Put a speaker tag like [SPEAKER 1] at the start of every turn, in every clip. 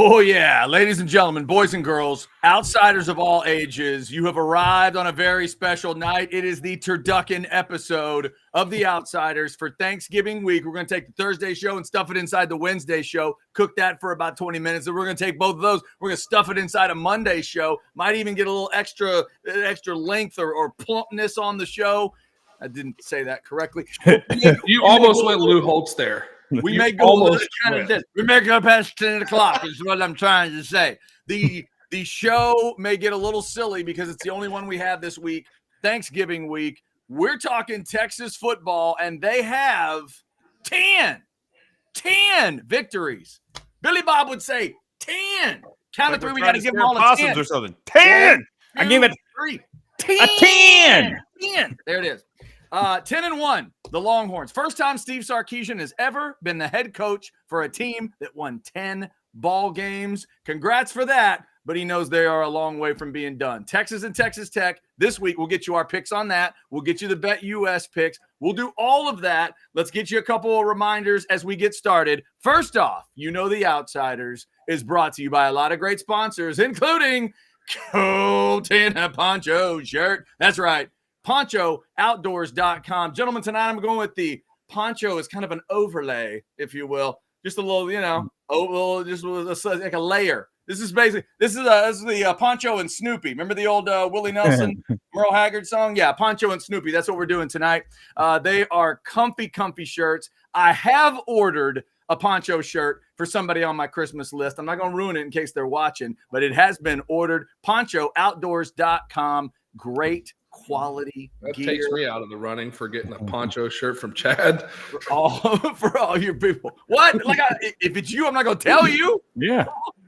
[SPEAKER 1] Oh, yeah. Ladies and gentlemen, boys and girls, outsiders of all ages, you have arrived on a very special night. It is the turducken episode of The Outsiders for Thanksgiving week. We're going to take the Thursday show and stuff it inside the Wednesday show, cook that for about 20 minutes. And we're going to take both of those. We're going to stuff it inside a Monday show. Might even get a little extra length or plumpness on the show. I didn't say that correctly.
[SPEAKER 2] You almost went Lou Holtz there.
[SPEAKER 1] We may go almost kind of this. We may go past 10 o'clock is what I'm trying to say. The show may get a little silly because it's the only one we have this week, Thanksgiving week. We're talking Texas football, and they have 10 victories. Billy Bob would say 10. Count of three, we got to give them all a 10.
[SPEAKER 3] Or something. 10. I gave it
[SPEAKER 1] 3.
[SPEAKER 3] 10.
[SPEAKER 1] 10. There it is. 10-1, the Longhorns. First time Steve Sarkisian has ever been the head coach for a team that won 10 ball games. Congrats for that, but he knows they are a long way from being done. Texas and Texas Tech. This week, we'll get you our picks on that. We'll get you the Bet US picks. We'll do all of that. Let's get you a couple of reminders as we get started. First off, you know The Outsiders is brought to you by a lot of great sponsors, including Coat in a Poncho shirt. That's right. PonchoOutdoors.com. Gentlemen, tonight I'm going with the poncho as kind of an overlay, if you will. Just a little, just like a layer. This is the Poncho and Snoopy. Remember the old Willie Nelson, Merle Haggard song? Yeah, Poncho and Snoopy. That's what we're doing tonight. They are comfy shirts. I have ordered a poncho shirt for somebody on my Christmas list. I'm not going to ruin it in case they're watching, but it has been ordered. PonchoOutdoors.com. Great quality
[SPEAKER 2] that
[SPEAKER 1] gear.
[SPEAKER 2] Takes me out of the running for getting a poncho shirt from Chad.
[SPEAKER 1] For all your people. What? If it's you, I'm not going to tell you.
[SPEAKER 3] Yeah.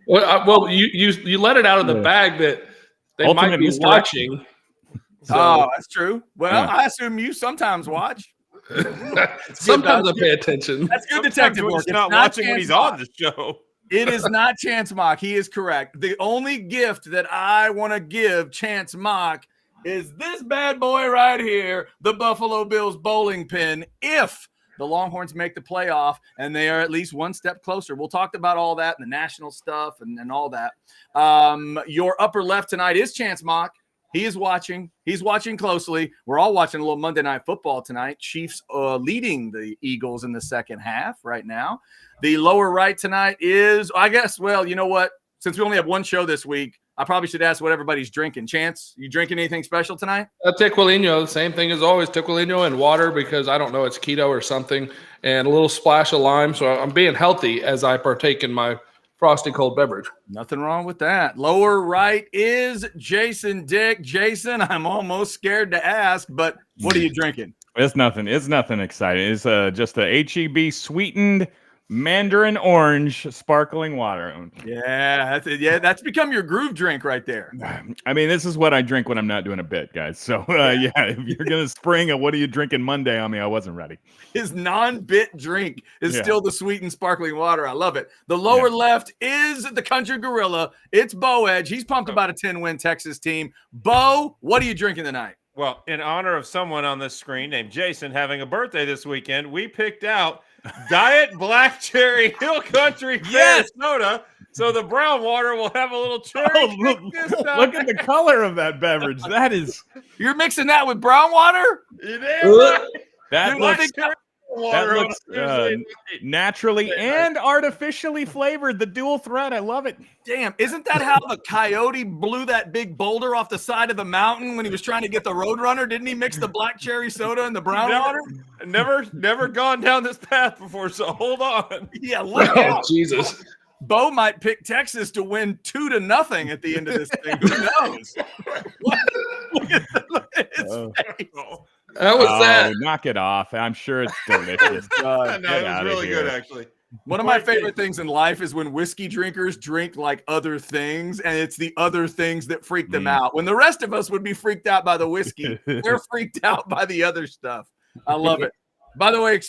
[SPEAKER 2] Well, you let it out of the bag that they
[SPEAKER 3] Ultimate
[SPEAKER 2] might be watching.
[SPEAKER 1] So. Oh, that's true. Well, I assume you sometimes watch.
[SPEAKER 2] Sometimes I pay attention.
[SPEAKER 1] That's good detective work.
[SPEAKER 3] He's not watching when he's on the show.
[SPEAKER 1] It is not Chance Mock. He is correct. The only gift that I want to give Chance Mock is this bad boy right here, the Buffalo Bills bowling pin, if the Longhorns make the playoff and they are at least one step closer. We'll talk about all that and the national stuff and all that. Your upper left tonight is Chance Mock. He is watching. He's watching closely. We're all watching a little Monday Night Football tonight. Chiefs leading the Eagles in the second half right now. The lower right tonight is, I guess, well, you know what? Since we only have one show this week, I probably should ask what everybody's drinking. Chance, you drinking anything special tonight?
[SPEAKER 2] Tequilino, same thing as always. Tequilino and water because I don't know, it's keto or something, and a little splash of lime. So I'm being healthy as I partake in my frosty cold beverage.
[SPEAKER 1] Nothing wrong with that. Lower right is Jason Dick. Jason, I'm almost scared to ask, but what are you drinking?
[SPEAKER 3] It's nothing. It's nothing exciting. It's just a HEB sweetened Mandarin orange sparkling water.
[SPEAKER 1] Yeah, that's it. Yeah, that's become your groove drink right there.
[SPEAKER 3] I mean, this is what I drink when I'm not doing a bit, guys. So, if you're going to spring a what are you drinking Monday on me, I wasn't ready.
[SPEAKER 1] His non-bit drink is still the sweetened sparkling water. I love it. The lower left is the Country Gorilla. It's Bo Edge. He's pumped about a 10-win Texas team. Bo, what are you drinking tonight?
[SPEAKER 4] Well, in honor of someone on this screen named Jason having a birthday this weekend, we picked out Diet Black Cherry Hill Country Fair soda. So the brown water will have a little cherry.
[SPEAKER 3] Look at the color of that beverage. That is.
[SPEAKER 1] You're mixing that with brown water?
[SPEAKER 4] It is.
[SPEAKER 3] That looks naturally and artificially flavored. The dual threat. I love it.
[SPEAKER 1] Damn, isn't that how the coyote blew that big boulder off the side of the mountain when he was trying to get the Roadrunner? Didn't he mix the black cherry soda and the brown water?
[SPEAKER 4] Never gone down this path before, so hold on.
[SPEAKER 1] Yeah, look out.
[SPEAKER 2] Jesus.
[SPEAKER 1] Bo might pick Texas to win 2-0 at the end of this thing. Who knows? Look at his face.
[SPEAKER 2] How was that?
[SPEAKER 3] Knock it off. I'm sure it's delicious.
[SPEAKER 4] It was really good, actually.
[SPEAKER 1] One of my favorite things in life is when whiskey drinkers drink like other things, and it's the other things that freak them out. When the rest of us would be freaked out by the whiskey, they're freaked out by the other stuff. I love it. By the way,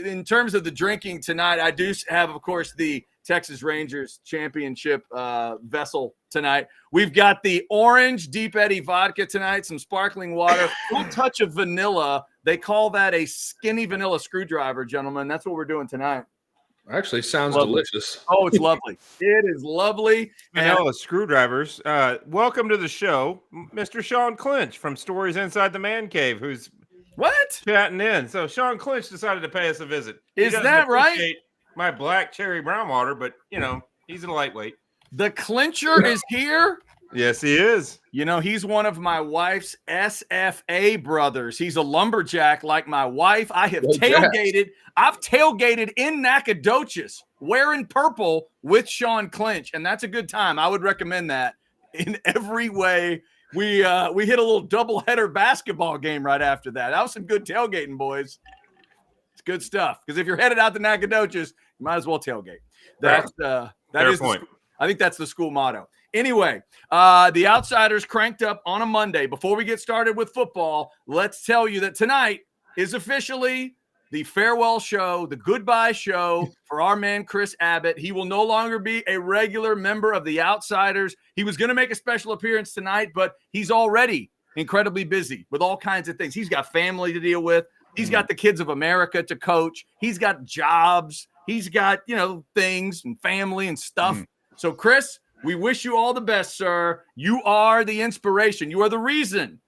[SPEAKER 1] in terms of the drinking tonight, I do have, of course, the Texas Rangers championship vessel tonight. We've got the orange Deep Eddy vodka tonight, some sparkling water, a touch of vanilla. They call that a skinny vanilla screwdriver, gentlemen. That's what we're doing tonight.
[SPEAKER 2] Actually, sounds
[SPEAKER 3] Lovely.
[SPEAKER 2] delicious.
[SPEAKER 1] Oh, it's lovely. It is lovely.
[SPEAKER 4] Manila screwdrivers. Welcome to the show, Mr. Sean Clinch from Stories Inside the Man Cave, who's
[SPEAKER 1] What?
[SPEAKER 4] chatting in. So Sean Clinch decided to pay us a visit. He
[SPEAKER 1] Is
[SPEAKER 4] doesn't
[SPEAKER 1] that right?
[SPEAKER 4] appreciate My black cherry brown water, but he's a lightweight.
[SPEAKER 1] The clincher is here.
[SPEAKER 4] Yes, he is.
[SPEAKER 1] He's one of my wife's SFA brothers. He's a lumberjack like my wife. I have tailgated. I've tailgated in Nacogdoches wearing purple with Sean Clinch, and that's a good time. I would recommend that in every way. We hit a little doubleheader basketball game right after that. That was some good tailgating, boys. It's good stuff. Because if you're headed out to Nacogdoches, you might as well tailgate. That is point. I think that's the school motto. Anyway, the Outsiders cranked up on a Monday. Before we get started with football, let's tell you that tonight is officially the farewell show, the goodbye show for our man Chris Abbott. He will no longer be a regular member of the Outsiders. He was going to make a special appearance tonight, but he's already incredibly busy with all kinds of things. He's got family to deal with. He's got the kids of America to coach. He's got jobs. He's got, things and family and stuff. So, Chris, we wish you all the best, sir. You are the inspiration. You are the reason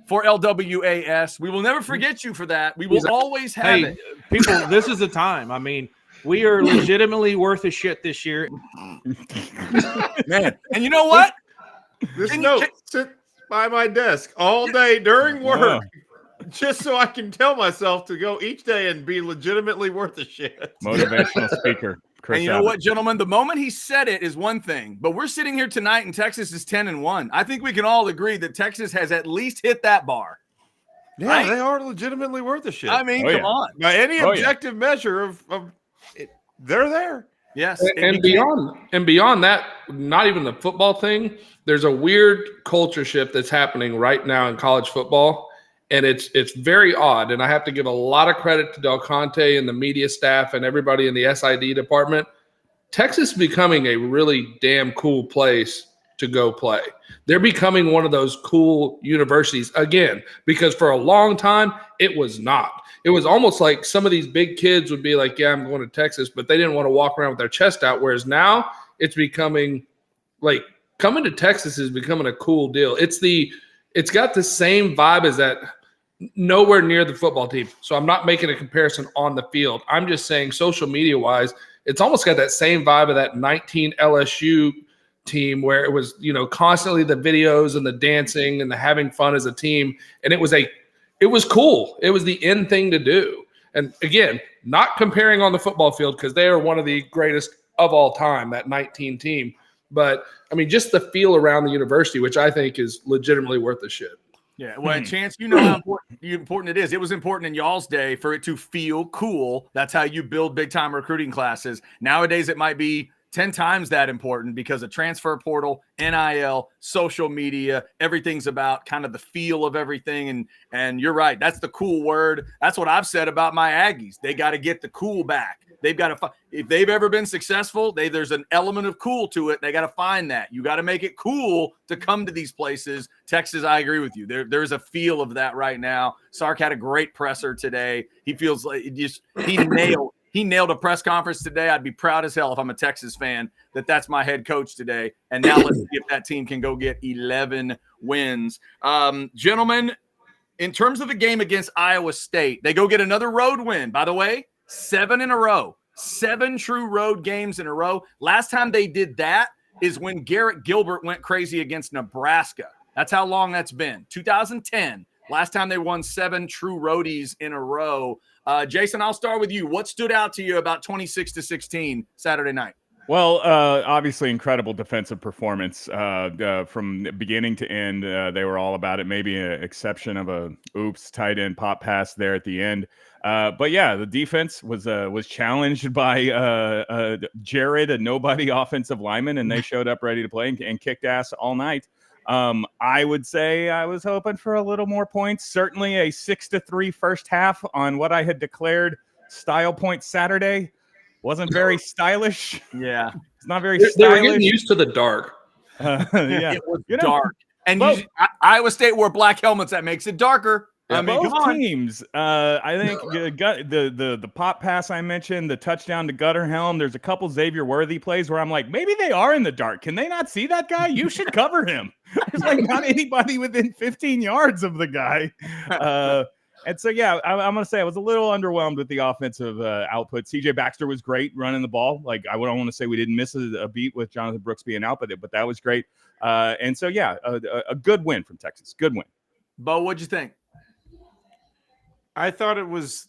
[SPEAKER 1] for LWAS. We will never forget you for that. We will always have it.
[SPEAKER 5] People, this is the time. I mean, we are legitimately worth a shit this year.
[SPEAKER 1] Man, and you know what?
[SPEAKER 4] This note sits by my desk all day during work. Just so I can tell myself to go each day and be legitimately worth a shit.
[SPEAKER 3] Motivational speaker. Chris
[SPEAKER 1] and you know what, gentlemen? The moment he said it is one thing, but we're sitting here tonight and Texas is 10-1. I think we can all agree that Texas has at least hit that bar.
[SPEAKER 4] Yeah,
[SPEAKER 1] right?
[SPEAKER 4] They are legitimately worth a shit.
[SPEAKER 1] I mean, come on.
[SPEAKER 4] By any objective measure of it, they're there.
[SPEAKER 1] Yes.
[SPEAKER 2] And beyond that, not even the football thing, there's a weird culture shift that's happening right now in college football. And it's very odd. And I have to give a lot of credit to Del Conte and the media staff and everybody in the SID department. Texas is becoming a really damn cool place to go play. They're becoming one of those cool universities again, because for a long time, it was not. It was almost like some of these big kids would be like, yeah, I'm going to Texas, but they didn't want to walk around with their chest out. Whereas now it's becoming like coming to Texas is becoming a cool deal. It's got the same vibe as that. Nowhere near the football team. So I'm not making a comparison on the field. I'm just saying social media wise, it's almost got that same vibe of that 19 LSU team where it was, constantly the videos and the dancing and the having fun as a team. And it was cool. It was the in thing to do. And again, not comparing on the football field because they are one of the greatest of all time, that 19 team. But I mean, just the feel around the university, which I think is legitimately worth the shit.
[SPEAKER 1] Yeah, well, Chance, you know how important it is. It was important in y'all's day for it to feel cool. That's how you build big-time recruiting classes. Nowadays, it might be 10 times that important because of transfer portal, NIL, social media. Everything's about kind of the feel of everything. And you're right. That's the cool word. That's what I've said about my Aggies. They got to get the cool back. They've got to if they've ever been successful, there's an element of cool to it. They got to find that. You got to make it cool to come to these places. Texas, I agree with you. There's a feel of that right now. Sark had a great presser today. He feels like he nailed a press conference today. I'd be proud as hell if I'm a Texas fan that's my head coach today. And now let's see if that team can go get 11 wins. Gentlemen, in terms of the game against Iowa State, they go get another road win. By the way, 7 in a row, 7 true road games in a row. Last time they did that is when Garrett Gilbert went crazy against Nebraska. That's how long that's been. 2010, last time they won 7 true roadies in a row. Jason, I'll start with you. What stood out to you about 26-16 Saturday night?
[SPEAKER 3] Well, obviously incredible defensive performance from beginning to end. They were all about it. Maybe an exception of a tight end pop pass there at the end. But yeah, the defense was challenged by Jared, a nobody offensive lineman, and they showed up ready to play and kicked ass all night. I would say I was hoping for a little more points. Certainly a 6-3 first half on what I had declared style point Saturday. Wasn't very stylish.
[SPEAKER 1] Yeah.
[SPEAKER 3] It's not very stylish.
[SPEAKER 2] They were getting used to the dark.
[SPEAKER 3] Yeah.
[SPEAKER 1] It was dark. And Iowa State wore black helmets. That makes it darker. I mean,
[SPEAKER 3] both
[SPEAKER 1] come on.
[SPEAKER 3] teams. I think the pop pass I mentioned, the touchdown to Gutterhelm. There's a couple Xavier Worthy plays where I'm like, maybe they are in the dark. Can they not see that guy? You should cover him. There's like not anybody within 15 yards of the guy. And so, yeah, I'm going to say I was a little underwhelmed with the offensive output. CJ Baxter was great running the ball. Like, I don't want to say we didn't miss a beat with Jonathan Brooks being out, but that was great. And so, yeah, a good win from Texas. Good win.
[SPEAKER 1] Bo, what'd you think?
[SPEAKER 4] I thought it was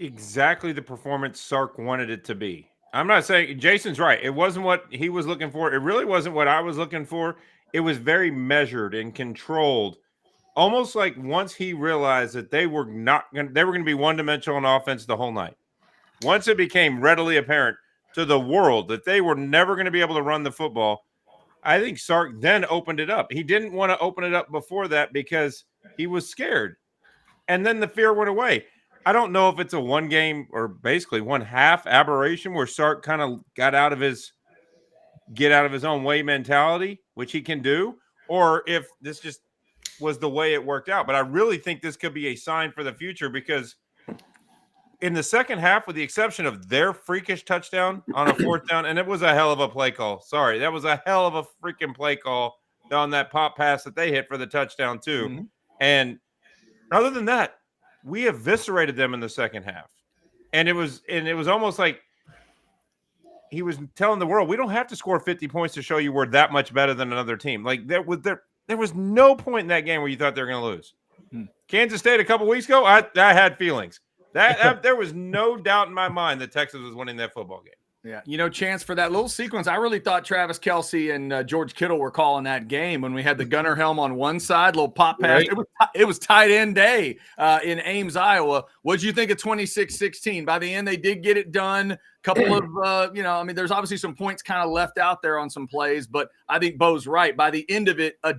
[SPEAKER 4] exactly the performance Sark wanted it to be. I'm not saying Jason's right. It wasn't what he was looking for. It really wasn't what I was looking for. It was very measured and controlled. Almost like once he realized that they were going to be one-dimensional on offense the whole night. Once it became readily apparent to the world that they were never going to be able to run the football, I think Sark then opened it up. He didn't want to open it up before that because he was scared. And then the fear went away. I don't know if it's a one game or basically one half aberration where Sark kind of got out of his get out of his own way mentality, which he can do, or if this just was the way it worked out. But I really think this could be a sign for the future because in the second half, with the exception of their freakish touchdown on a fourth down, and it was a hell of a play call. Sorry, that was a hell of a freaking play call on that pop pass that they hit for the touchdown too.
[SPEAKER 1] Mm-hmm.
[SPEAKER 4] And other than that, we eviscerated them in the second half. And it was almost like he was telling the world, we don't have to score 50 points to show you we're that much better than another team. Like there was no point in that game where you thought they were going to lose. Kansas State a couple weeks ago, I had feelings. That there was no doubt in my mind that Texas was winning that football game.
[SPEAKER 1] Yeah, Chance, for that little sequence, I really thought Travis Kelce and George Kittle were calling that game when we had the gunner helm on one side, little pop pass.
[SPEAKER 2] Right.
[SPEAKER 1] It was tight end day in Ames, Iowa. What did you think of 26-16? By the end, they did get it done. Couple of, there's obviously some points kind of left out there on some plays, but I think Bo's right. By the end of it, a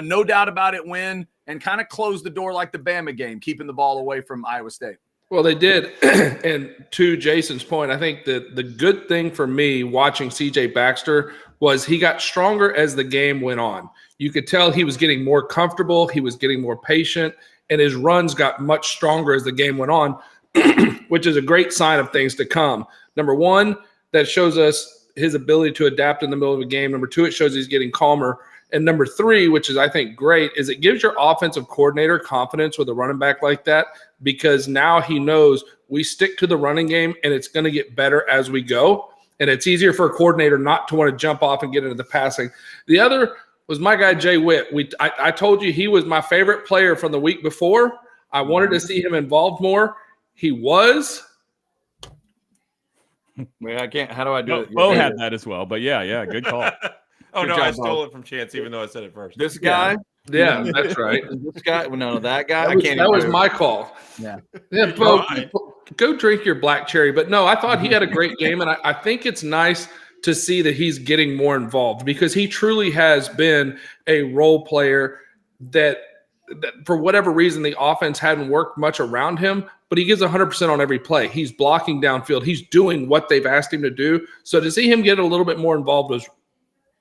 [SPEAKER 1] no doubt about it win and kind of close the door like the Bama game, keeping the ball away from Iowa State.
[SPEAKER 2] Well, they did. And to Jason's point, I think that the good thing for me watching CJ Baxter was he got stronger as the game went on. You could tell he was getting more comfortable. He was getting more patient, and his runs got much stronger as the game went on, which is a great sign of things to come. Number one, that shows us his ability to adapt in the middle of a game. Number two, it shows he's getting calmer. And number three, which is I think great, is it gives your offensive coordinator confidence with a running back like that, because now he knows we stick to the running game and it's going to get better as we go. And it's easier for a coordinator not to want to jump off and get into the passing. The other was my guy, Jay Witt. I told you he was my favorite player from the week before. I wanted to see him involved more. He was.
[SPEAKER 1] Wait, I can't. How do I do it?
[SPEAKER 3] Bo had that as well, but yeah, good call.
[SPEAKER 4] Good
[SPEAKER 1] job,
[SPEAKER 4] I stole
[SPEAKER 1] Bo.
[SPEAKER 4] it from Chance, even though I said it first.
[SPEAKER 1] This guy?
[SPEAKER 2] Yeah, that's right.
[SPEAKER 1] This guy? No, that guy?
[SPEAKER 2] That was my call.
[SPEAKER 1] Yeah.
[SPEAKER 2] Yeah, Bo, go drink your black cherry. But no, I thought he had a great game, and I think it's nice to see that he's getting more involved because he truly has been a role player that for whatever reason the offense hadn't worked much around him, but he gives 100% on every play. He's blocking downfield. He's doing what they've asked him to do. So to see him get a little bit more involved was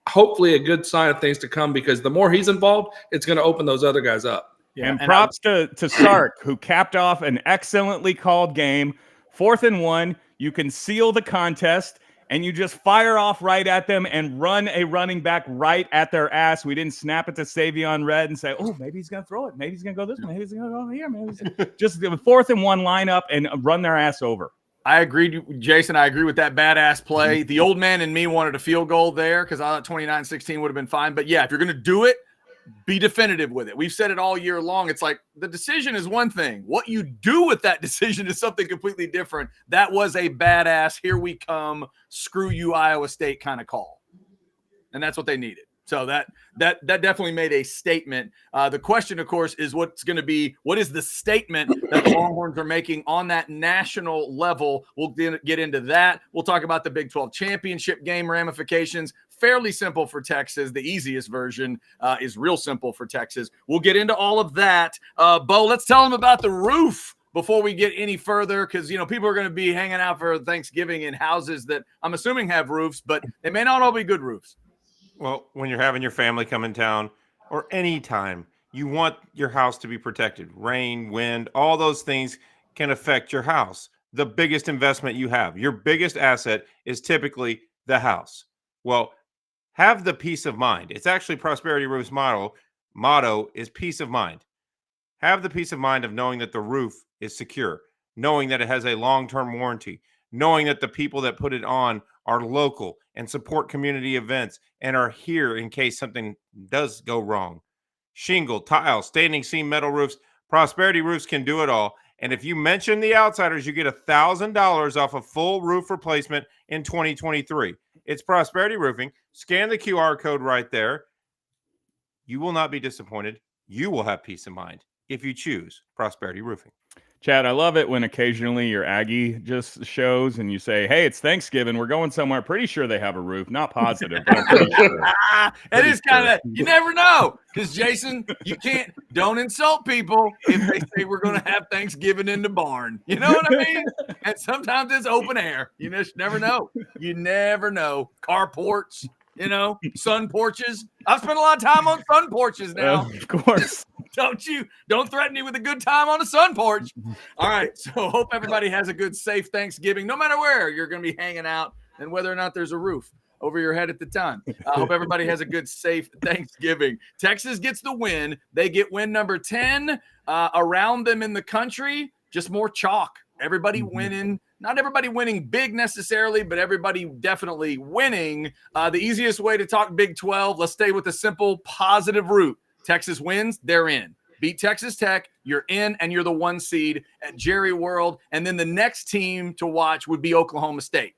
[SPEAKER 2] hopefully a good sign of things to come, because the more he's involved, it's going to open those other guys up.
[SPEAKER 3] Yeah, and props to Sark, who capped off an excellently called game. 4th and 1, you can seal the contest, and you just fire off right at them and run a running back right at their ass. We didn't snap it to Savion Red and say, oh, maybe he's going to throw it. Maybe he's going to go this way. Maybe he's going to go over here. Maybe just the 4th and 1 line up and run their ass over.
[SPEAKER 1] I agree, Jason. I agree with that badass play. The old man in me wanted a field goal there because I thought 29-16 would have been fine. But, yeah, if you're going to do it, be definitive with it. We've said it all year long. It's like the decision is one thing. What you do with that decision is something completely different. That was a badass, here we come, screw you, Iowa State kind of call. And that's what they needed. So that definitely made a statement. The question, of course, is what is the statement that the Longhorns are making on that national level? We'll get into that. We'll talk about the Big 12 championship game ramifications. Fairly simple for Texas. The easiest version is real simple for Texas. We'll get into all of that. Bo, let's tell them about the roof before we get any further, because people are going to be hanging out for Thanksgiving in houses that I'm assuming have roofs, but they may not all be good roofs.
[SPEAKER 4] Well, when you're having your family come in town or any time, you want your house to be protected. Rain, wind, all those things can affect your house. The biggest investment you have, your biggest asset is typically the house. Well, have the peace of mind. It's actually Prosperity Roof's motto is peace of mind. Have the peace of mind of knowing that the roof is secure, knowing that it has a long-term warranty, knowing that the people that put it on are local and support community events and are here in case something does go wrong. Shingle, tile, standing seam metal roofs, Prosperity Roofs can do it all. And if you mention the Outsiders, you get $1,000 off a full roof replacement in 2023. It's Prosperity Roofing. Scan the QR code right there. You will not be disappointed. You will have peace of mind if you choose Prosperity Roofing.
[SPEAKER 3] Chad, I love it when occasionally your Aggie just shows and you say, hey, it's Thanksgiving. We're going somewhere. Pretty sure they have a roof. Not positive, but I'm pretty sure.
[SPEAKER 1] It is kind of, you never know. Because, Jason, don't insult people if they say we're going to have Thanksgiving in the barn. You know what I mean? And sometimes it's open air. You just never know. You never know. Carports, sun porches. I've spent a lot of time on sun porches now.
[SPEAKER 3] Of course.
[SPEAKER 1] Don't threaten me with a good time on a sun porch. All right. So hope everybody has a good, safe Thanksgiving, no matter where you're going to be hanging out and whether or not there's a roof over your head at the time. I hope everybody has a good, safe Thanksgiving. Texas gets the win. They get win number 10. Around them in the country, just more chalk. Everybody winning. Not everybody winning big necessarily, but everybody definitely winning. The easiest way to talk Big 12, let's stay with the simple positive route. Texas wins, they're in. Beat Texas Tech, you're in, and you're the 1 seed at Jerry World. And then the next team to watch would be Oklahoma State.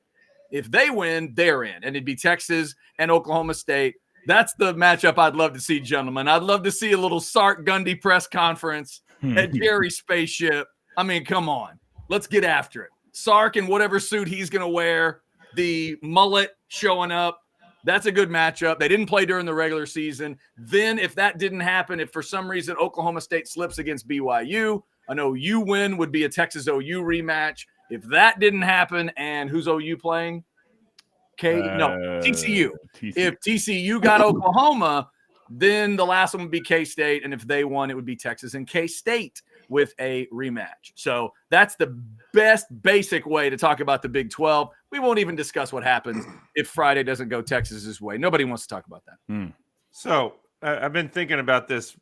[SPEAKER 1] If they win, they're in, and it'd be Texas and Oklahoma State. That's the matchup I'd love to see, gentlemen. I'd love to see a little Sark Gundy press conference at Jerry's spaceship. I mean, come on. Let's get after it. Sark in whatever suit he's going to wear, the mullet showing up. That's a good matchup. They didn't play during the regular season. Then if that didn't happen, if for some reason Oklahoma State slips against BYU, an OU win would be a Texas OU rematch. If that didn't happen, and who's OU playing? TCU. If TCU got Oklahoma, then the last one would be K-State, and if they won, it would be Texas and K-State with a rematch. So that's the best basic way to talk about the Big 12. We won't even discuss what happens if Friday doesn't go Texas's way. Nobody wants to talk about that.
[SPEAKER 4] So I've been thinking about this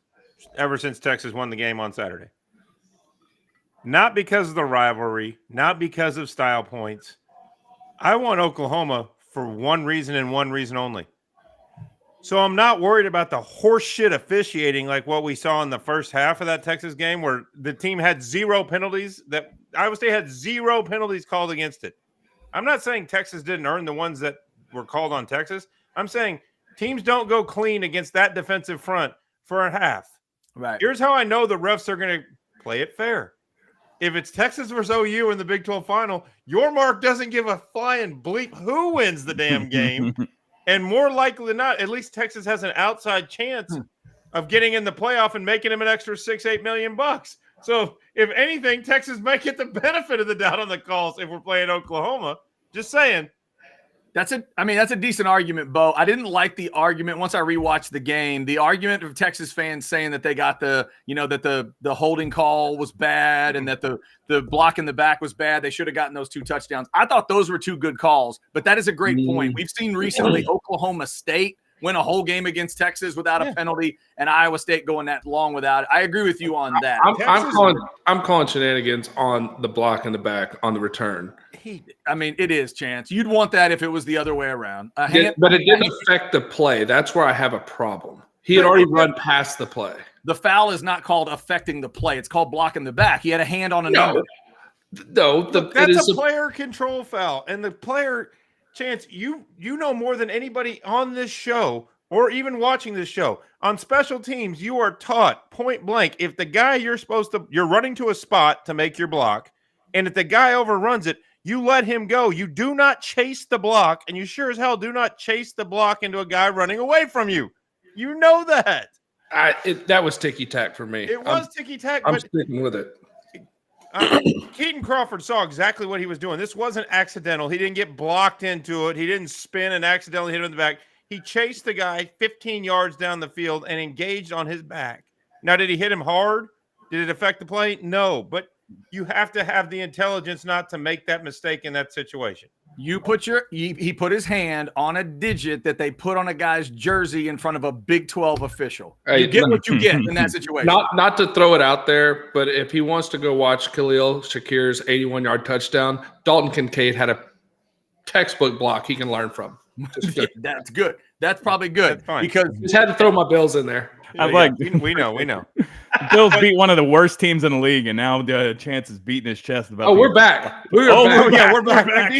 [SPEAKER 4] ever since Texas won the game on Saturday. Not because of the rivalry, not because of style points. I want Oklahoma for one reason and one reason only. So I'm not worried about the horseshit officiating like what we saw in the first half of that Texas game where the team had 0 penalties. That Iowa State had 0 penalties called against it. I'm not saying Texas didn't earn the ones that were called on Texas. I'm saying teams don't go clean against that defensive front for a half.
[SPEAKER 1] Right.
[SPEAKER 4] Here's how I know the refs are going to play it fair. If it's Texas versus OU in the Big 12 final, your mark doesn't give a flying bleep who wins the damn game. And more likely than not, at least Texas has an outside chance of getting in the playoff and making him an extra $6-8 million bucks. So if anything, Texas might get the benefit of the doubt on the calls if we're playing Oklahoma. Just saying.
[SPEAKER 1] That's a decent argument, Bo. I didn't like the argument once I rewatched the game. The argument of Texas fans saying that they got that the holding call was bad and that the block in the back was bad. They should have gotten those 2 touchdowns. I thought those were 2 good calls, but that is a great point. We've seen recently Oklahoma State win a whole game against Texas without a penalty, and Iowa State going that long without it. I agree with you on that.
[SPEAKER 2] I'm calling shenanigans on the block in the back on the return.
[SPEAKER 1] It is, Chance. You'd want that if it was the other way around.
[SPEAKER 2] But it didn't affect the play. That's where I have a problem. He had already run past the play.
[SPEAKER 1] The foul is not called affecting the play. It's called blocking the back. He had a hand on a number.
[SPEAKER 4] That's a player control foul. And the player, Chance, you know more than anybody on this show or even watching this show. On special teams, you are taught point blank, if the guy you're running to a spot to make your block, and if the guy overruns it, you let him go. You do not chase the block, and you sure as hell do not chase the block into a guy running away from you. You know that.
[SPEAKER 2] That was ticky-tack for me.
[SPEAKER 4] It was ticky-tack.
[SPEAKER 2] I'm sticking with it.
[SPEAKER 4] Keaton Crawford saw exactly what he was doing. This wasn't accidental. He didn't get blocked into it. He didn't spin and accidentally hit him in the back. He chased the guy 15 yards down the field and engaged on his back. Now, did he hit him hard? Did it affect the play? No, but you have to have the intelligence not to make that mistake in that situation.
[SPEAKER 1] He put his hand on a digit that they put on a guy's jersey in front of a Big 12 official.
[SPEAKER 2] Hey,
[SPEAKER 1] you get what you get in that situation.
[SPEAKER 2] Not to throw it out there, but if he wants to go watch Khalil Shakir's 81-yard touchdown, Dalton Kincaid had a textbook block he can learn from.
[SPEAKER 1] Yeah, that's good. That's probably good.
[SPEAKER 4] That's fine.
[SPEAKER 1] Because
[SPEAKER 2] just had to throw my Bills in there.
[SPEAKER 4] We know.
[SPEAKER 3] Bills beat one of the worst teams in the league, and now Chance is beating his chest about.
[SPEAKER 2] We're back.
[SPEAKER 4] We're back.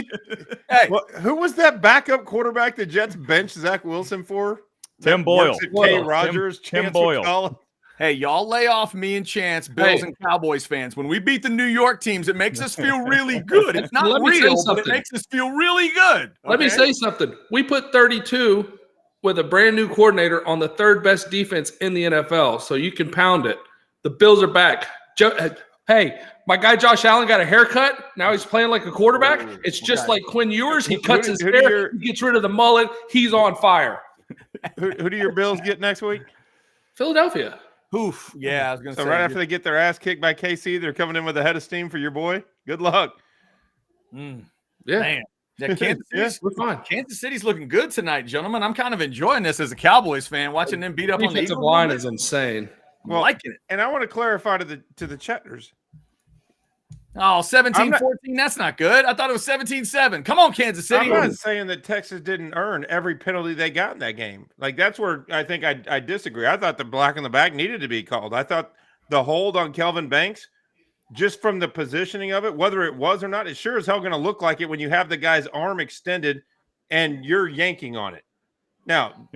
[SPEAKER 4] Hey, who was that backup quarterback the Jets benched Zach Wilson for?
[SPEAKER 3] Tim Boyle.
[SPEAKER 4] K. Rogers.
[SPEAKER 3] Tim Boyle.
[SPEAKER 1] Hey, y'all lay off me and Chance, Bills and Cowboys fans. When we beat the New York teams, it makes us feel really good. It's not real, but it makes us feel really good.
[SPEAKER 2] Let me say something. We put 32 with a brand new coordinator on the third best defense in the NFL, so you can pound it. The Bills are back. Hey, my guy Josh Allen got a haircut. Now he's playing like a quarterback. It's just like Quinn Ewers. He cuts his hair. He gets rid of the mullet. He's on fire.
[SPEAKER 4] Who do your Bills get next week?
[SPEAKER 2] Philadelphia.
[SPEAKER 1] Oof. Yeah, I was going to say.
[SPEAKER 4] So right after they get their ass kicked by KC, they're coming in with a head of steam for your boy. Good luck.
[SPEAKER 2] Yeah.
[SPEAKER 1] Man. Yeah,
[SPEAKER 2] we're fine.
[SPEAKER 1] Kansas City's looking good tonight, gentlemen. I'm kind of enjoying this as a Cowboys fan, watching them beat up on the
[SPEAKER 2] defensive line is insane.
[SPEAKER 4] Well,
[SPEAKER 1] liking it.
[SPEAKER 4] And I want to clarify to the chatters.
[SPEAKER 1] Oh, 17-14, that's not good. I thought it was 17-7. Come on, Kansas City.
[SPEAKER 4] I'm not saying that Texas didn't earn every penalty they got in that game. Like, that's where I think I disagree. I thought the black in the back needed to be called. I thought the hold on Kelvin Banks, just from the positioning of it, whether it was or not, it sure as hell going to look like it when you have the guy's arm extended and you're yanking on it. Now,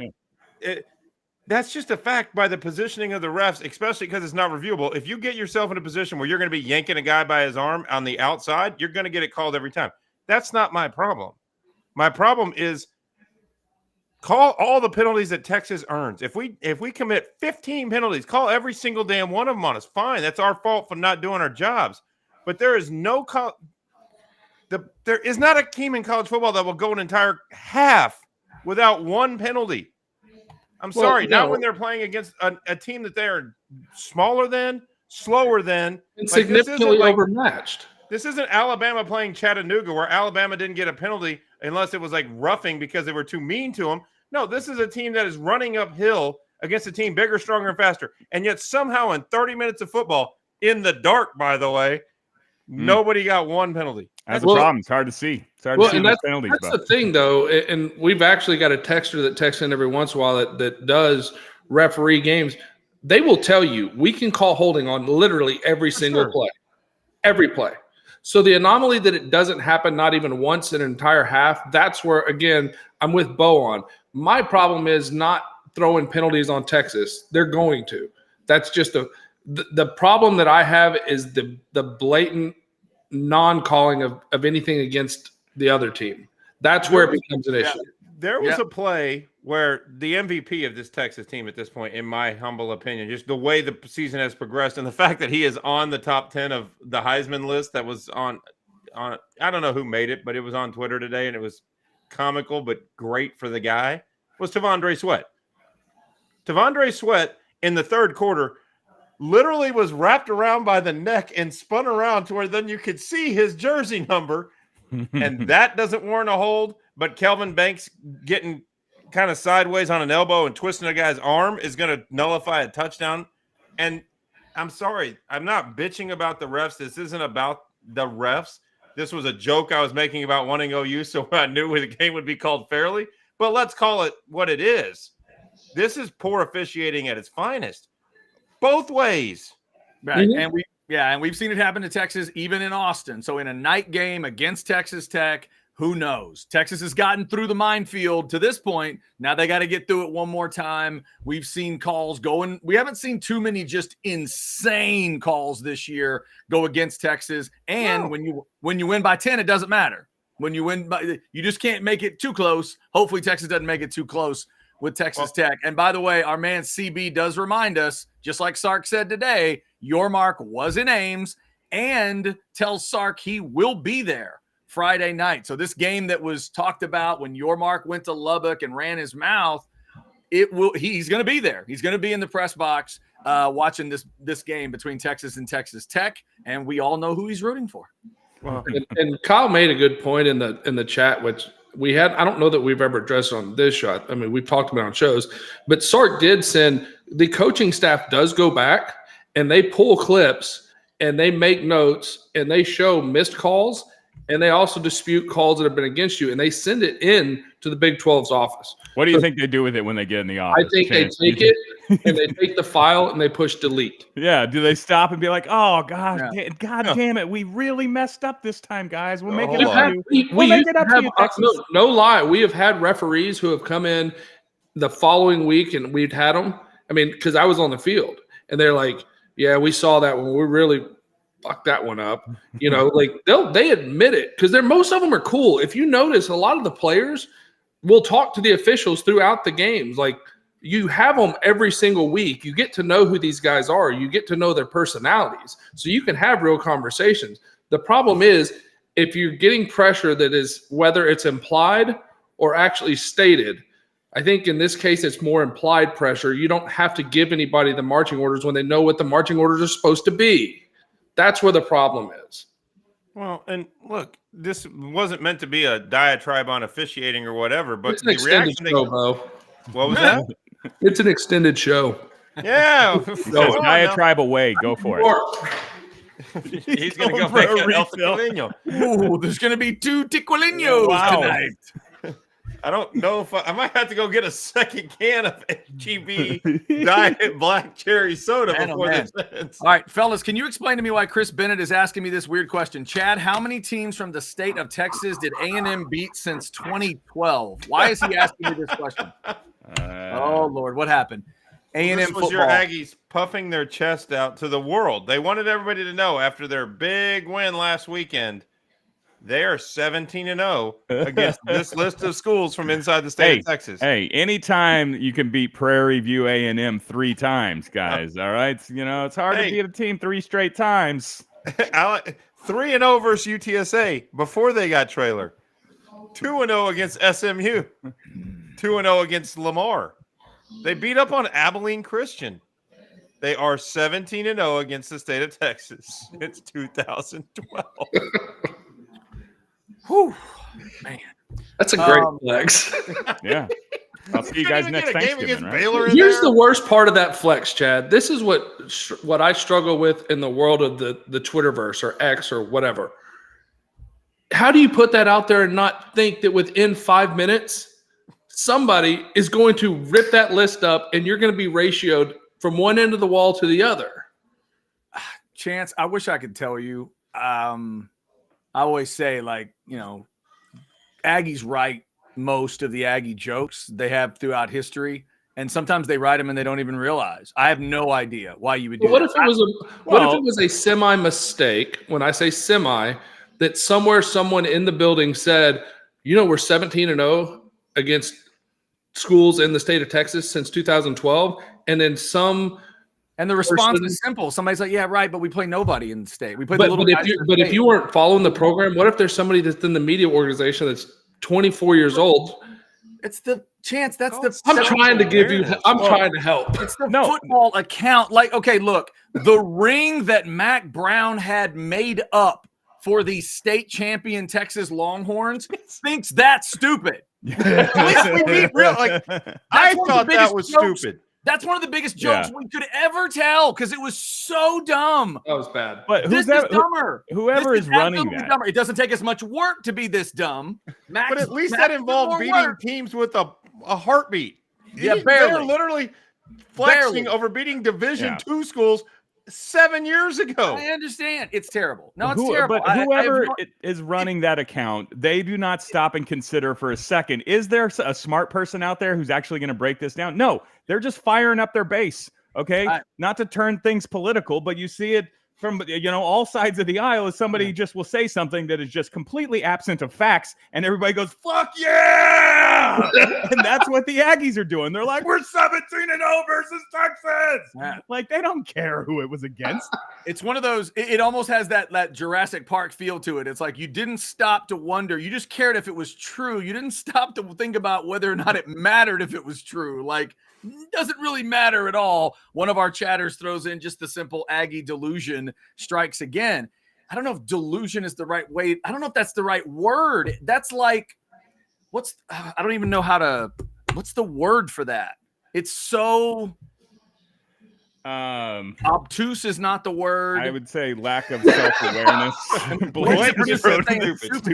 [SPEAKER 4] that's just a fact by the positioning of the refs, especially because it's not reviewable. If you get yourself in a position where you're going to be yanking a guy by his arm on the outside, you're going to get it called every time. That's not my problem. My problem is call all the penalties that Texas earns. If we commit 15 penalties, call every single damn one of them on us. Fine, that's our fault for not doing our jobs. But there is no there is not a team in college football that will go an entire half without one penalty. I'm sorry, not when they're playing against a team that they are smaller than, slower than,
[SPEAKER 2] and significantly overmatched.
[SPEAKER 4] This isn't Alabama playing Chattanooga where Alabama didn't get a penalty unless it was like roughing because they were too mean to them. No, this is a team that is running uphill against a team bigger, stronger, and faster. And yet somehow in 30 minutes of football, in the dark, by the way, nobody got one penalty.
[SPEAKER 3] That's a problem. It's hard to see. It's hard to see those penalties.
[SPEAKER 2] That's the thing, though, and we've actually got a texter that texts in every once in a while that does referee games. They will tell you we can call holding on literally every single play. Every play. So the anomaly that it doesn't happen not even once in an entire half, that's where, again, I'm with Bo on. My problem is not throwing penalties on Texas. They're going to. That's just the problem that I have is the blatant non-calling of anything against the other team. That's where it becomes an issue.
[SPEAKER 4] There was a play where the MVP of this Texas team at this point, in my humble opinion, just the way the season has progressed and the fact that he is on the top 10 of the Heisman list that was on I don't know who made it, but it was on Twitter today and it was comical but great for the guy, was Tavondre Sweat. Tavondre Sweat in the third quarter literally was wrapped around by the neck and spun around to where then you could see his jersey number, and that doesn't warrant a hold. But Kelvin Banks getting kind of sideways on an elbow and twisting a guy's arm is going to nullify a touchdown. And I'm sorry, I'm not bitching about the refs. This isn't about the refs. This was a joke I was making about wanting OU, so I knew the game would be called fairly. But let's call it what it is. This is poor officiating at its finest. Both ways.
[SPEAKER 1] Right. Mm-hmm. And we've seen it happen to Texas, even in Austin. So in a night game against Texas Tech, who knows? Texas has gotten through the minefield to this point. Now they got to get through it one more time. We've seen calls going. We haven't seen too many just insane calls this year go against Texas. And when you win by 10, it doesn't matter. When you win by, you just can't make it too close. Hopefully Texas doesn't make it too close with Texas Tech. And by the way, our man CB does remind us, just like Sark said today, your mark was in Ames and tells Sark he will be there Friday night. So this game that was talked about when your mark went to Lubbock and ran his mouth, he's going to be there. He's going to be in the press box. watching this game between Texas and Texas Tech, and we all know who he's rooting for.
[SPEAKER 4] Well,
[SPEAKER 2] And Kyle made a good point in the chat, which we had. I don't know that we've ever addressed on this shot. I mean, we've talked about it on shows, but Sark did send the coaching staff does go back and they pull clips and they make notes and they show missed calls and they also dispute calls that have been against you and they send it in to the Big 12's office.
[SPEAKER 3] What do you think they do with it when they get in the office?
[SPEAKER 2] I think they take it and they take the file and they push delete.
[SPEAKER 3] Yeah. Do they stop and be like, "Oh gosh,
[SPEAKER 1] Yeah.
[SPEAKER 3] God damn it, we really messed up this time, guys. We'll make it
[SPEAKER 4] hold
[SPEAKER 3] up
[SPEAKER 4] on.
[SPEAKER 3] to you. We'll make it up to you, Texas."
[SPEAKER 2] No lie. We have had referees who have come in the following week and we've had them. I mean, because I was on the field and they're like, "Yeah, we saw that one. We really fucked that one up." You know, like they admit it because most of them are cool. If you notice, a lot of the players will talk to the officials throughout the games. Like you have them every single week. You get to know who these guys are. You get to know their personalities, so you can have real conversations. The problem is if you're getting pressure that is whether it's implied or actually stated. I think in this case, it's more implied pressure. You don't have to give anybody the marching orders when they know what the marching orders are supposed to be. That's where the problem is.
[SPEAKER 4] well, and look, this wasn't meant to be a diatribe on officiating or whatever, but
[SPEAKER 2] It's an
[SPEAKER 4] the
[SPEAKER 2] extended
[SPEAKER 4] reaction
[SPEAKER 2] show, bro.
[SPEAKER 4] what was that?
[SPEAKER 2] It's an extended show.
[SPEAKER 4] Yeah.
[SPEAKER 3] Go, diatribe away. Go for it.
[SPEAKER 4] He's going to go
[SPEAKER 3] for
[SPEAKER 4] make
[SPEAKER 3] a
[SPEAKER 4] an El
[SPEAKER 3] refill.
[SPEAKER 4] Ticoleño.
[SPEAKER 1] Ooh, there's going to be 2 Ticoleños
[SPEAKER 3] Wow.
[SPEAKER 1] tonight.
[SPEAKER 4] I don't know if I might have to go get a second can of HEB Diet Black Cherry Soda
[SPEAKER 1] Man, oh,
[SPEAKER 4] before
[SPEAKER 1] man.
[SPEAKER 4] this ends.
[SPEAKER 1] All right, fellas, can you explain to me why Chris Bennett is asking me this weird question? Chad, how many teams from the state of Texas did A&M beat since 2012? Why is he asking me this question? Oh, Lord, what happened? A&M
[SPEAKER 4] This was your
[SPEAKER 1] football.
[SPEAKER 4] Aggies puffing their chest out to the world. They wanted everybody to know after their big win last weekend, they are 17-0 against this list of schools from inside the state of Texas.
[SPEAKER 3] Hey, anytime you can beat Prairie View A&M 3 times, guys, all right? You know, it's hard to beat a team 3 straight times.
[SPEAKER 4] 3-0 versus UTSA before they got trailer. 2-0 against SMU. 2-0 against Lamar. They beat up on Abilene Christian. They are 17-0 against the state of Texas. It's 2012.
[SPEAKER 1] Whew, man.
[SPEAKER 2] That's a great flex.
[SPEAKER 3] Yeah. I'll see you guys next Thanksgiving, right?
[SPEAKER 2] Here's the worst part of that flex, Chad. This is what I struggle with in the world of the Twitterverse or X or whatever. How do you put that out there and not think that within 5 minutes, somebody is going to rip that list up and you're going to be ratioed from one end of the wall to the other?
[SPEAKER 1] Chance, I wish I could tell you. I always say, like, you know, Aggie's write most of the Aggie jokes they have throughout history, and sometimes they write them and they don't even realize. I have no idea why you would do
[SPEAKER 2] What
[SPEAKER 1] that.
[SPEAKER 2] if it was a semi mistake? When I say semi, that somewhere someone in the building said, you know, we're 17-0 against schools in the state of Texas since 2012, and then
[SPEAKER 1] And the response is simple. Somebody's like, "Yeah, right," but we play nobody in the state. We play
[SPEAKER 2] But,
[SPEAKER 1] the little
[SPEAKER 2] but,
[SPEAKER 1] guys
[SPEAKER 2] if,
[SPEAKER 1] in
[SPEAKER 2] you,
[SPEAKER 1] the
[SPEAKER 2] but
[SPEAKER 1] state.
[SPEAKER 2] if you weren't following the program, what if there's somebody that's in the media organization that's 24 years old?
[SPEAKER 1] It's the Chance. That's the.
[SPEAKER 2] I'm trying to give you. I'm trying to help.
[SPEAKER 1] It's the football account. Like, okay, look, the ring that Mac Brown had made up for the state champion Texas Longhorns thinks that's stupid. At least we beat real. Like,
[SPEAKER 4] I thought that was stupid.
[SPEAKER 1] That's one of the biggest jokes we could ever tell because it was so dumb.
[SPEAKER 2] That was bad.
[SPEAKER 3] But
[SPEAKER 1] This is dumber.
[SPEAKER 3] Whoever
[SPEAKER 1] This
[SPEAKER 3] is running
[SPEAKER 1] absolutely
[SPEAKER 3] that.
[SPEAKER 1] dumber. It doesn't take as much work to be this dumb.
[SPEAKER 4] But at least that involved beating teams with a heartbeat.
[SPEAKER 1] Yeah,
[SPEAKER 4] They're
[SPEAKER 1] barely.
[SPEAKER 4] literally flexing
[SPEAKER 1] Barely.
[SPEAKER 4] over beating Division II schools 7 years ago.
[SPEAKER 1] I understand. It's terrible. No, it's terrible.
[SPEAKER 3] But whoever is running that account, they do not stop and consider for a second. Is there a smart person out there who's actually going to break this down? No, they're just firing up their base. Okay, not to turn things political, but you see it from all sides of the aisle is somebody just will say something that is just completely absent of facts, and everybody goes, "Fuck yeah!" And that's what the Aggies are doing. They're like, "We're 17-0 versus Texas."
[SPEAKER 1] Yeah.
[SPEAKER 3] Like they don't care who it was against.
[SPEAKER 1] It's one of those. It almost has that Jurassic Park feel to it. It's like you didn't stop to wonder. You just cared if it was true. You didn't stop to think about whether or not it mattered if it was true. Like, it doesn't really matter at all. One of our chatters throws in just the simple Aggie delusion strikes again. I don't know if delusion is the right way. I don't know if that's the right word. That's like, I don't even know what's the word for that? It's so obtuse is not the word.
[SPEAKER 3] I would say lack of self-awareness.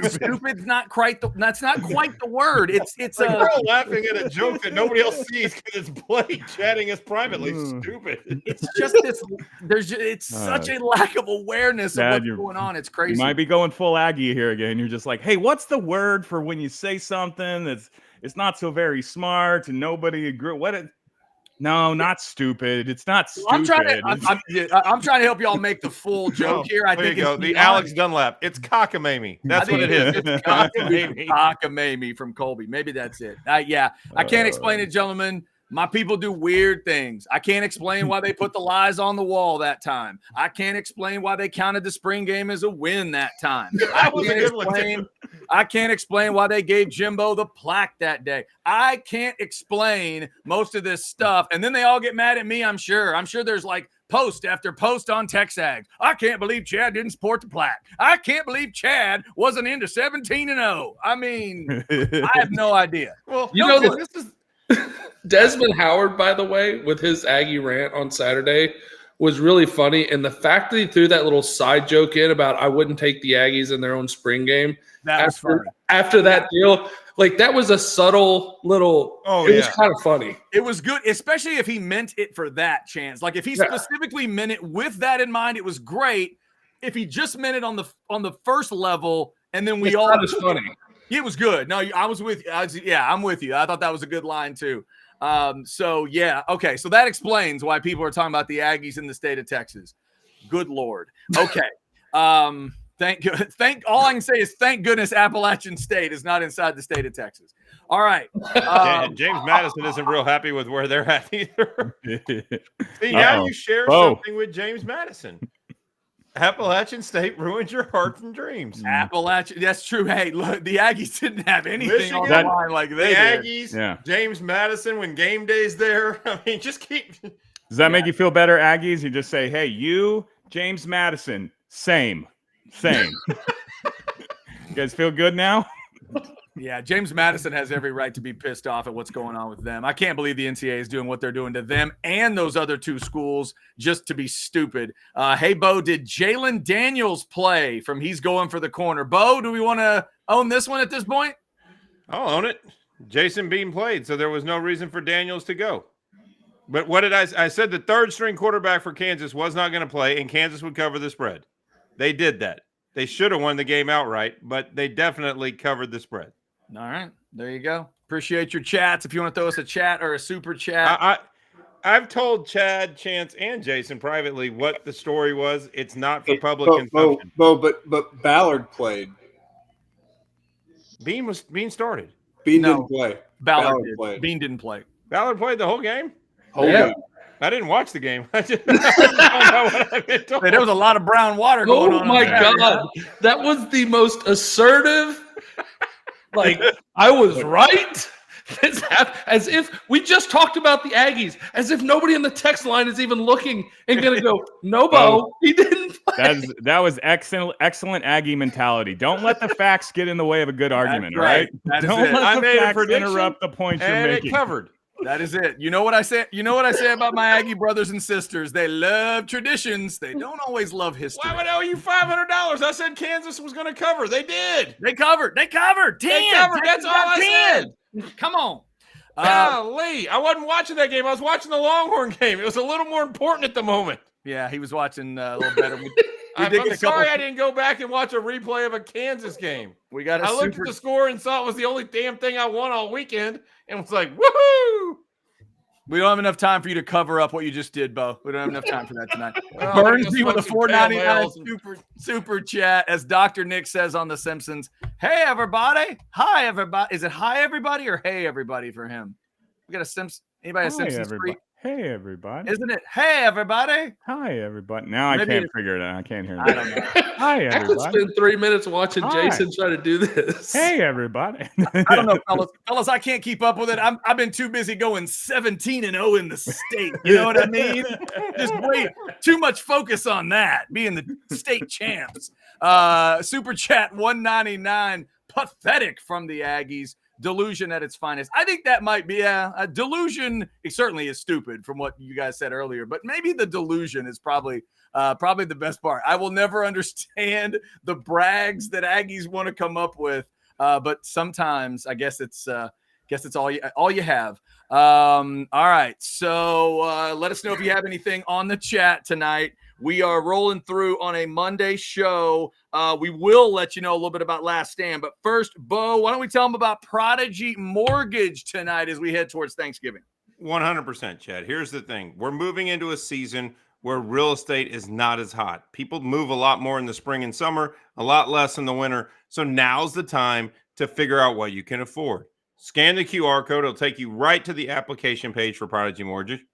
[SPEAKER 1] Stupid's not quite that's not quite the word. It's
[SPEAKER 4] like we're all laughing at a joke that nobody else sees because it's Blake chatting us privately. Stupid.
[SPEAKER 1] It's just this. It's such a lack of awareness of what's going on. It's crazy.
[SPEAKER 3] You might be going full Aggie here again. You're just like, hey, what's the word for when you say something that's it's not so very smart and nobody agree? No, not stupid. It's not stupid.
[SPEAKER 1] I'm trying to help y'all make the full joke here. I think
[SPEAKER 4] you go. The Alex Dunlap. It's cockamamie. That's what it is. It's cockamamie.
[SPEAKER 1] Cockamamie from Colby. Maybe that's it. I can't explain it, gentlemen. My people do weird things. I can't explain why they put the lies on the wall that time. I can't explain why they counted the spring game as a win that time. I can't explain why they gave Jimbo the plaque that day. I can't explain most of this stuff. And then they all get mad at me, I'm sure. I'm sure there's like post after post on TexAgs. I can't believe Chad didn't support the plaque. I can't believe Chad wasn't into 17-0. I mean, I have no idea.
[SPEAKER 2] Well, this is Desmond Howard, by the way, with his Aggie rant on Saturday was really funny. And the fact that he threw that little side joke in about I wouldn't take the Aggies in their own spring game after that deal, like that was a subtle little it was kind of funny.
[SPEAKER 1] It was good, especially if he meant it for that chance. Like if he specifically meant it with that in mind, it was great. If he just meant it on the first level, and then we all
[SPEAKER 2] not as funny.
[SPEAKER 1] It was good. No, I was with you. I'm with you. I thought that was a good line too. Okay. So that explains why people are talking about the Aggies in the state of Texas. Good Lord. Okay. All I can say is thank goodness Appalachian State is not inside the state of Texas. All right.
[SPEAKER 4] James Madison isn't real happy with where they're at either. See, now you share something with James Madison. Appalachian State ruined your hopes and dreams.
[SPEAKER 1] Appalachian, that's true. Hey, look, the Aggies didn't have anything on the line like they did.
[SPEAKER 4] Aggies, James Madison, when game day's there. I mean, just keep.
[SPEAKER 3] Does that make you feel better, Aggies? You just say, hey, you, James Madison, same. You guys feel good now?
[SPEAKER 1] Yeah, James Madison has every right to be pissed off at what's going on with them. I can't believe the NCAA is doing what they're doing to them and those other two schools just to be stupid. Hey, Bo, did Jalen Daniels play from He's Going for the Corner? Bo, do we want to own this one at this point?
[SPEAKER 4] I'll own it. Jason Bean played, so there was no reason for Daniels to go. But what did I said the third-string quarterback for Kansas was not going to play, and Kansas would cover the spread. They did that. They should have won the game outright, but they definitely covered the spread.
[SPEAKER 1] All right, there you go. Appreciate your chats. If you want to throw us a chat or a super chat,
[SPEAKER 4] I've told Chad, Chance, and Jason privately what the story was. It's not for public consumption.
[SPEAKER 6] But Ballard played.
[SPEAKER 4] Bean started.
[SPEAKER 6] Bean didn't play.
[SPEAKER 1] Ballard played. Bean didn't play.
[SPEAKER 4] Ballard played the whole game.
[SPEAKER 1] Game.
[SPEAKER 4] I didn't watch the game. I just don't know what I've been told.
[SPEAKER 1] There was a lot of brown water going on.
[SPEAKER 2] Oh my God, that was the most assertive. Like, I was right. As if we just talked about the Aggies, as if nobody in the text line is even looking and going to go, no, Bo, he didn't play.
[SPEAKER 3] That was excellent Aggie mentality. Don't let the facts get in the way of a good argument, right? Don't let the facts interrupt the point you're making.
[SPEAKER 4] It covered.
[SPEAKER 1] That is it. You know what I say? You know what I say about my Aggie brothers and sisters? They love traditions. They don't always love history.
[SPEAKER 4] Why would I owe you $500? I said Kansas was going to cover. They did.
[SPEAKER 1] They covered. 10.
[SPEAKER 4] They covered. That's all I said.
[SPEAKER 1] Come on.
[SPEAKER 4] Golly. I wasn't watching that game. I was watching the Longhorn game. It was a little more important at the moment.
[SPEAKER 1] Yeah, he was watching a little better.
[SPEAKER 4] I'm sorry I didn't go back and watch a replay of a Kansas game. I looked at the score and saw it was the only damn thing I won all weekend and was like, woohoo!
[SPEAKER 1] We don't have enough time for you to cover up what you just did, Bo. We don't have enough time for that tonight.
[SPEAKER 4] Well,
[SPEAKER 1] Burnsby with a
[SPEAKER 4] smoke some pale ales.
[SPEAKER 1] $4.99 super chat, as Dr. Nick says on The Simpsons. Hey, everybody. Hi, everybody. Is it hi, everybody, or hey, everybody for him? We got a Simpsons. Anybody a Simpsons freak?
[SPEAKER 3] Hey, everybody.
[SPEAKER 1] Isn't it? Hey, everybody.
[SPEAKER 3] Hi, everybody. Now I
[SPEAKER 1] Maybe
[SPEAKER 3] can't figure it out. I can't hear
[SPEAKER 1] I don't know.
[SPEAKER 3] Hi,
[SPEAKER 2] I could
[SPEAKER 3] everybody.
[SPEAKER 2] spend 3 minutes watching
[SPEAKER 3] Hi.
[SPEAKER 2] Jason try to do this.
[SPEAKER 3] Hey, everybody.
[SPEAKER 1] I don't know, fellas. I can't keep up with it. I've been too busy going 17-0 in the state. You know what I mean? Just way too much focus on that, being the state champs. Super chat 199. Pathetic from the Aggies. Delusion at its finest. I think that might be a delusion. It certainly is stupid from what you guys said earlier, but maybe the delusion is probably the best part. I will never understand the brags that Aggies want to come up with, but sometimes I guess it's all you have. All right, so let us know if you have anything on the chat tonight. We are rolling through on a Monday show. We will let you know a little bit about Last Stand. But first, Bo, why don't we tell them about Prodigy Mortgage tonight as we head towards Thanksgiving?
[SPEAKER 4] 100%, Chad. Here's the thing. We're moving into a season where real estate is not as hot. People move a lot more in the spring and summer, a lot less in the winter. So now's the time to figure out what you can afford. Scan the QR code. It'll take you right to the application page for Prodigy Mortgage.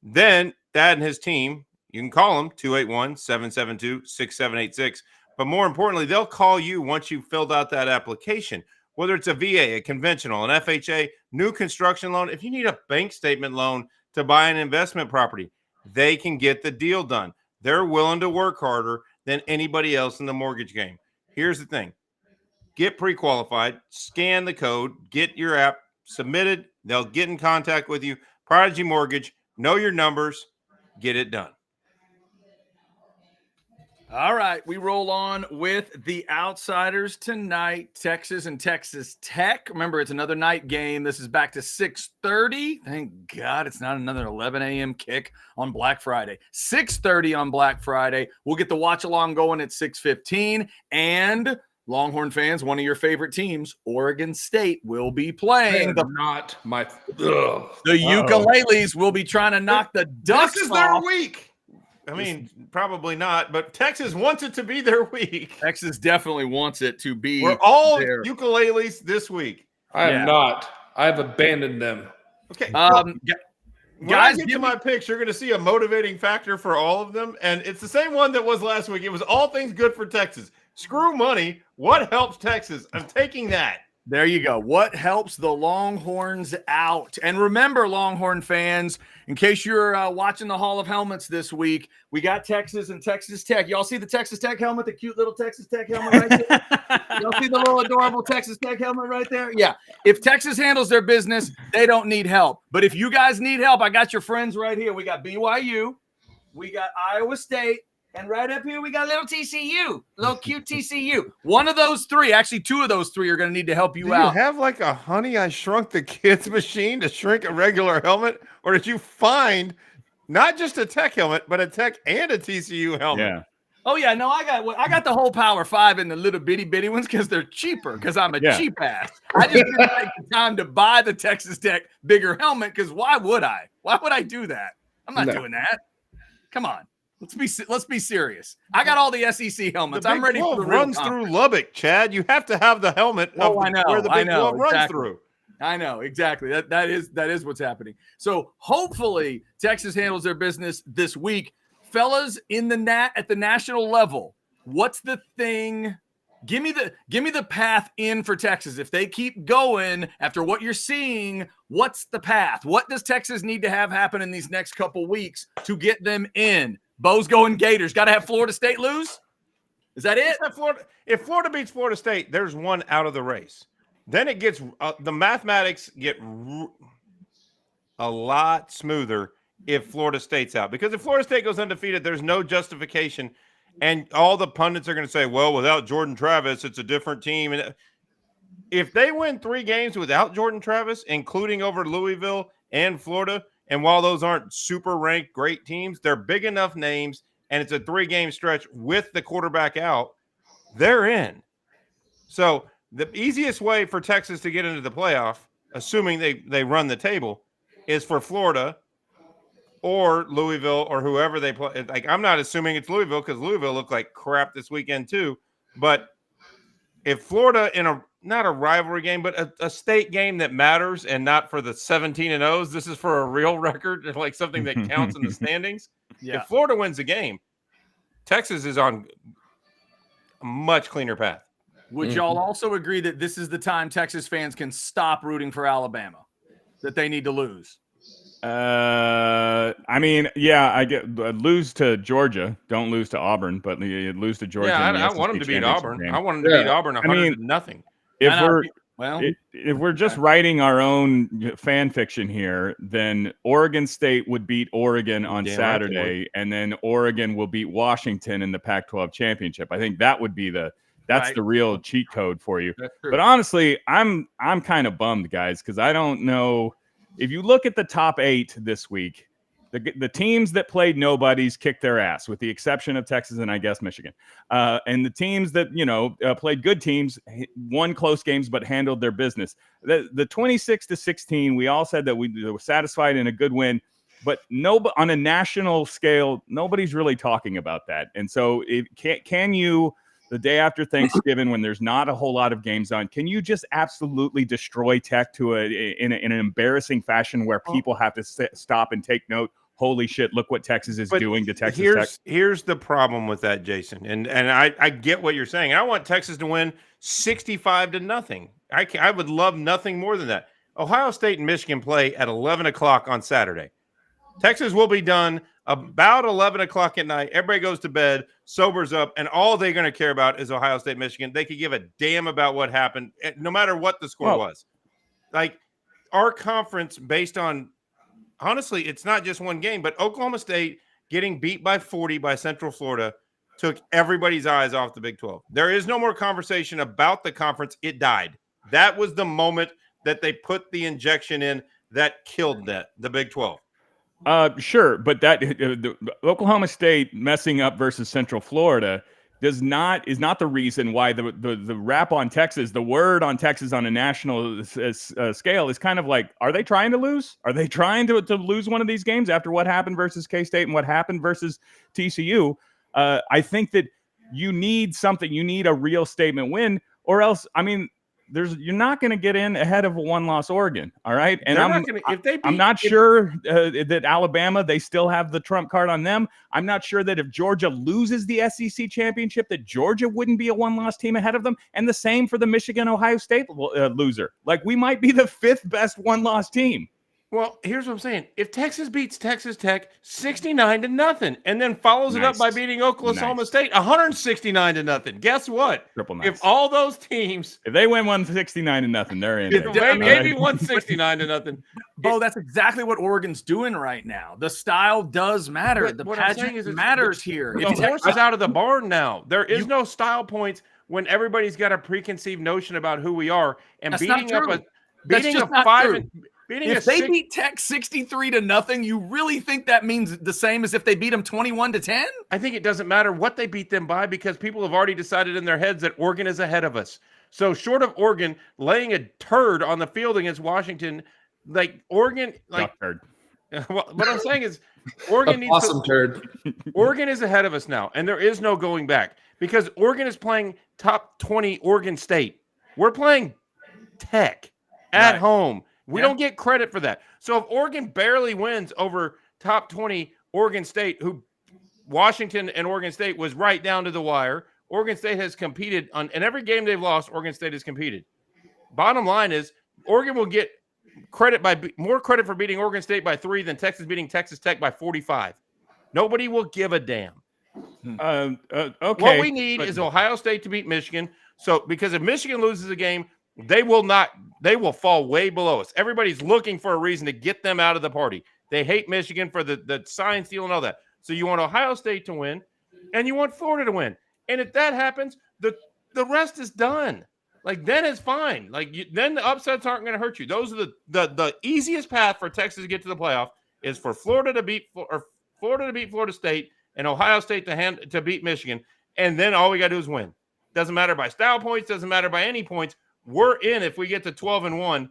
[SPEAKER 4] Then Thad and his team, you can call them 281-772-6786. But more importantly, they'll call you once you've filled out that application, whether it's a VA, a conventional, an FHA, new construction loan. If you need a bank statement loan to buy an investment property, they can get the deal done. They're willing to work harder than anybody else in the mortgage game. Here's the thing. Get pre-qualified, scan the code, get your app submitted. They'll get in contact with you. Prodigy Mortgage, know your numbers, get it done.
[SPEAKER 1] All right, we roll on with the Outsiders tonight, Texas and Texas Tech. Remember, it's another night game. This is back to 6:30. Thank God it's not another 11 a.m. kick on Black Friday. 6:30 on Black Friday. We'll get the watch-along going at 6:15. And Longhorn fans, one of your favorite teams, Oregon State, will be playing.
[SPEAKER 2] Not my
[SPEAKER 1] The Ukuleles will be trying to knock the Ducks
[SPEAKER 4] This is
[SPEAKER 1] off.
[SPEAKER 4] their week. I mean, probably not, but Texas wants it to be their week.
[SPEAKER 1] Texas definitely wants it to be.
[SPEAKER 4] We're all
[SPEAKER 1] their
[SPEAKER 4] ukuleles this week.
[SPEAKER 2] I am not. I have abandoned them.
[SPEAKER 4] Okay.
[SPEAKER 1] When
[SPEAKER 4] Guys, get to my picks, you're going to see a motivating factor for all of them, and it's the same one that was last week. It was all things good for Texas. Screw money. What helps Texas? I'm taking that.
[SPEAKER 1] There you go. What helps the Longhorns out? And remember, Longhorn fans, in case you're watching the Hall of Helmets this week, we got Texas and Texas Tech. Y'all see the Texas Tech helmet, the cute little Texas Tech helmet right there? Y'all see the little adorable Texas Tech helmet right there? Yeah. If Texas handles their business, they don't need help. But if you guys need help, I got your friends right here. We got BYU. We got Iowa State. And right up here, we got little TCU, little cute TCU. One of those three, actually two of those three are going to need to help you out.
[SPEAKER 4] Do you have like a Honey, I Shrunk the Kids machine to shrink a regular helmet? Or did you find not just a Tech helmet, but a Tech and a TCU helmet?
[SPEAKER 3] Yeah.
[SPEAKER 1] Oh, yeah. No, I got the whole Power 5 and the little bitty ones because they're cheaper because I'm a cheap ass. I just didn't take the time to buy the Texas Tech bigger helmet because why would I? Why would I do that? I'm not doing that. Come on. Let's be serious. I got all the SEC helmets. I'm ready for the real
[SPEAKER 4] runs through Lubbock, Chad. You have to have the helmet where the Big 12 runs through.
[SPEAKER 1] I know exactly. That is what's happening. So hopefully Texas handles their business this week, fellas. At the national level, what's the thing? Give me the path in for Texas. If they keep going after what you're seeing, what's the path? What does Texas need to have happen in these next couple weeks to get them in? Bo's going Gators. Got to have Florida State lose? Is that it?
[SPEAKER 4] If Florida beats Florida State, there's one out of the race. Then it gets the mathematics get a lot smoother if Florida State's out. Because if Florida State goes undefeated, there's no justification. And all the pundits are going to say, well, without Jordan Travis, it's a different team. And if they win 3 games without Jordan Travis, including over Louisville and Florida, and while those aren't super ranked great teams, they're big enough names, and it's a 3-game stretch with the quarterback out, they're in. So the easiest way for Texas to get into the playoff, assuming they run the table, is for Florida or Louisville or whoever they play. Like, I'm not assuming it's Louisville because Louisville looked like crap this weekend too. But if Florida in not a rivalry game, but a state game that matters and not for the 17-0s, this is for a real record, like something that counts in the standings.
[SPEAKER 1] Yeah.
[SPEAKER 4] If Florida wins the game, Texas is on a much cleaner path.
[SPEAKER 1] Would y'all also agree that this is the time Texas fans can stop rooting for Alabama, that they need to lose?
[SPEAKER 3] I mean, yeah, I get lose to Georgia. Don't lose to Auburn, but you lose to Georgia.
[SPEAKER 4] Yeah, I want them to beat Auburn. I want them to beat Auburn 100-0.
[SPEAKER 3] If we're just writing our own fan fiction here, then Oregon State would beat Oregon on Saturday, and then Oregon will beat Washington in the Pac-12 championship. I think that would be the real cheat code for you. But honestly, I'm kind of bummed, guys, because I don't know. If you look at the top 8 this week, the teams that played nobodies kicked their ass, with the exception of Texas and I guess Michigan. And the teams that played good teams won close games but handled their business. The 26-16, we all said that we were satisfied in a good win, but on a national scale, nobody's really talking about that. And so, can you? The day after Thanksgiving, when there's not a whole lot of games on, can you just absolutely destroy Tech in an embarrassing fashion where people have to stop and take note? Holy shit, look what Texas is doing to Texas Tech.
[SPEAKER 4] Here's the problem with that, Jason. And I get what you're saying. I want Texas to win 65-0. I would love nothing more than that. Ohio State and Michigan play at 11 o'clock on Saturday. Texas will be done about 11 o'clock at night. Everybody goes to bed, sobers up, and all they're going to care about is Ohio State, Michigan. They could give a damn about what happened, no matter what the score was. Like, our conference, based on, honestly, it's not just one game, but Oklahoma State getting beat by 40 by Central Florida took everybody's eyes off the Big 12. There is no more conversation about the conference. It died. That was the moment that they put the injection in that killed the Big 12.
[SPEAKER 3] Sure, but that the Oklahoma State messing up versus Central Florida is not the reason why the rap on Texas, the word on Texas on a national scale is kind of like, are they trying to lose? Are they trying to lose one of these games after what happened versus K-State and what happened versus TCU? I think that you need something. You need a real statement win, or else, I mean, you're not going to get in ahead of a one-loss Oregon, all right? And I'm not sure that Alabama, they still have the trump card on them. I'm not sure that if Georgia loses the SEC championship, that Georgia wouldn't be a one-loss team ahead of them. And the same for the Michigan-Ohio State loser. Like, we might be the 5th best one-loss team.
[SPEAKER 4] Well, here's what I'm saying. If Texas beats Texas Tech 69-0 and then follows it up by beating Oklahoma State 169-0, guess what?
[SPEAKER 3] Triple nice.
[SPEAKER 4] If all those teams,
[SPEAKER 3] if they win 169-0, they're in.
[SPEAKER 4] Maybe 169-0.
[SPEAKER 1] Bo, that's exactly what Oregon's doing right now. The style does matter. The pageant matters here.
[SPEAKER 4] The horse is out of the barn now. There is no style points when everybody's got a preconceived notion about who we are, and beating a 5.
[SPEAKER 1] If they beat Tech 63-0, you really think that means the same as if they beat them 21-10?
[SPEAKER 4] I think it doesn't matter what they beat them by, because people have already decided in their heads that Oregon is ahead of us. So short of Oregon laying a turd on the field against Washington, like Oregon, like
[SPEAKER 3] turd.
[SPEAKER 4] What I'm saying is Oregon needs
[SPEAKER 2] awesome turd.
[SPEAKER 4] Oregon is ahead of us now, and there is no going back, because Oregon is playing top 20 Oregon State. We're playing Tech at home. We don't get credit for that. So if Oregon barely wins over top 20 Oregon State, who Washington and Oregon State was right down to the wire, Oregon State has competed in every game they've lost. Oregon State has competed. Bottom line is Oregon will get more credit for beating Oregon State by 3 than Texas beating Texas Tech by 45. Nobody will give a damn.
[SPEAKER 3] Okay.
[SPEAKER 4] What we need is Ohio State to beat Michigan. So, because if Michigan loses a game, they will fall way below us. Everybody's looking for a reason to get them out of the party. They hate Michigan for the sign steal and all that. So you want Ohio State to win, and you want Florida to win. And if that happens, the rest is done. Like, then it's fine. Like, then the upsets aren't going to hurt you. Those are the easiest path for Texas to get to the playoff is for Florida to beat Florida State and Ohio State to beat Michigan. And then all we got to do is win. Doesn't matter by style points. Doesn't matter by any points. We're in if we get to 12-1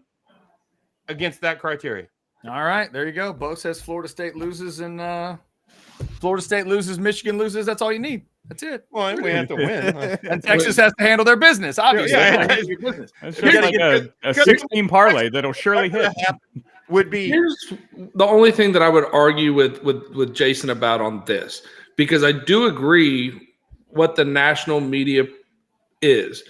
[SPEAKER 4] against that criteria.
[SPEAKER 1] All right, there you go. Bo says Florida State loses and Florida State loses, Michigan loses. That's all you need. That's it.
[SPEAKER 4] Well, we have to win.
[SPEAKER 1] And Texas has to handle their business, obviously.
[SPEAKER 4] Yeah,
[SPEAKER 1] Handle your business.
[SPEAKER 3] That's
[SPEAKER 4] Here's
[SPEAKER 3] just like a
[SPEAKER 4] because-
[SPEAKER 3] 16 parlay that'll surely hit.
[SPEAKER 4] Would be
[SPEAKER 2] Here's the only thing that I would argue with Jason about on this, because I do agree what the national media is,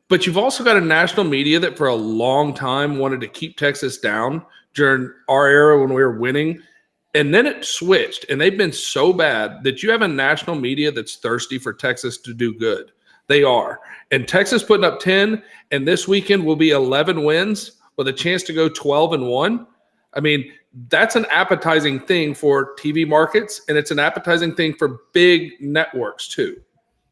[SPEAKER 2] but you've also got a national media that for a long time wanted to keep Texas down during our era when we were winning. And then it switched, and they've been so bad that you have a national media that's thirsty for Texas to do good. They are. And Texas putting up 10, and this weekend will be 11 wins with a chance to go 12-1. I mean, that's an appetizing thing for TV markets, and it's an appetizing thing for big networks too.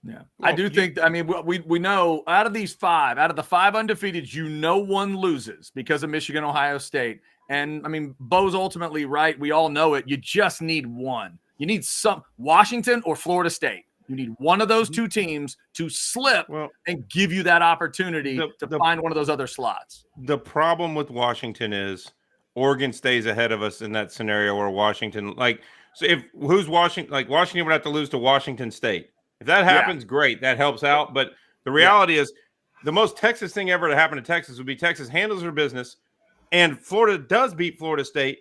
[SPEAKER 1] Yeah, I do think. I mean, we know out of the 5 undefeated, one loses because of Michigan, Ohio State, and I mean, Bo's ultimately right. We all know it. You just need one. You need some Washington or Florida State. You need one of those two teams to slip and give you that opportunity to find one of those other slots.
[SPEAKER 4] The problem with Washington is Oregon stays ahead of us in that scenario where Washington, Washington would have to lose to Washington State. If that happens, great. That helps out. But the reality is the most Texas thing ever to happen to Texas would be Texas handles her business and Florida does beat Florida State.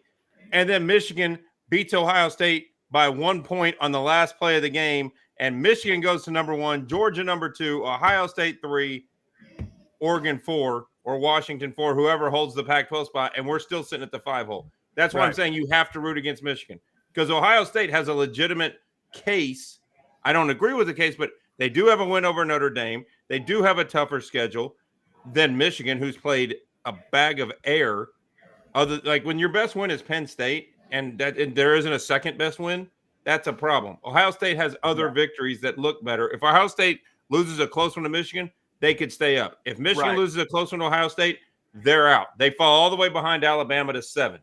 [SPEAKER 4] And then Michigan beats Ohio State by 1 point on the last play of the game. And Michigan goes to number 1, Georgia number 2, Ohio State 3, Oregon 4, or Washington 4, whoever holds the Pac-12 spot. And we're still sitting at the 5 hole. That's why I'm saying you have to root against Michigan because Ohio State has a legitimate case. I don't agree with the case, but they do have a win over Notre Dame. They do have a tougher schedule than Michigan, who's played a bag of air. When your best win is Penn State and there isn't a second best win, that's a problem. Ohio State has other victories that look better. If Ohio State loses a close one to Michigan, they could stay up. If Michigan loses a close one to Ohio State, they're out. They fall all the way behind Alabama to 7.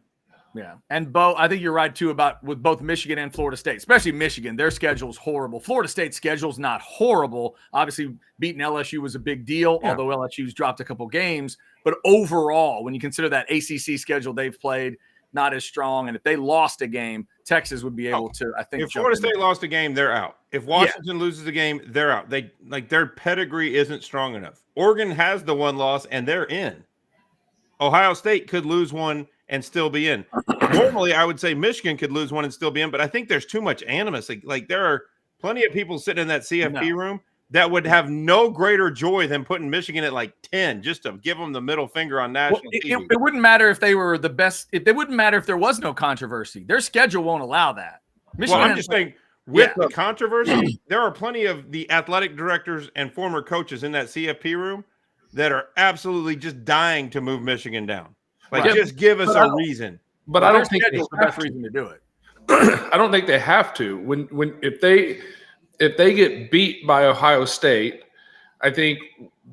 [SPEAKER 1] Yeah. And Bo, I think you're right too about with both Michigan and Florida State, especially Michigan. Their schedule's horrible. Florida State's schedule's not horrible. Obviously, beating LSU was a big deal, although LSU's dropped a couple games. But overall, when you consider that ACC schedule they've played, not as strong. And if they lost a game, Texas would be able to, I think.
[SPEAKER 4] If Florida State lost a game, they're out. If Washington loses a game, they're out. Their pedigree isn't strong enough. Oregon has the one loss, and they're in. Ohio State could lose one and still be in. Normally, I would say Michigan could lose one and still be in, but I think there's too much animus. Like there are plenty of people sitting in that CFB room that would have no greater joy than putting Michigan at like 10 just to give them the middle finger on national TV.
[SPEAKER 1] It wouldn't matter if they were the best. It wouldn't matter if there was no controversy. Their schedule won't allow that. Michigan
[SPEAKER 4] I'm just saying with the controversy, there are plenty of the athletic directors and former coaches in that CFP room that are absolutely just dying to move Michigan down. Just give us a reason.
[SPEAKER 2] But I don't think
[SPEAKER 1] it's the best reason to do it.
[SPEAKER 2] I don't think they have to. If they get beat by Ohio State, I think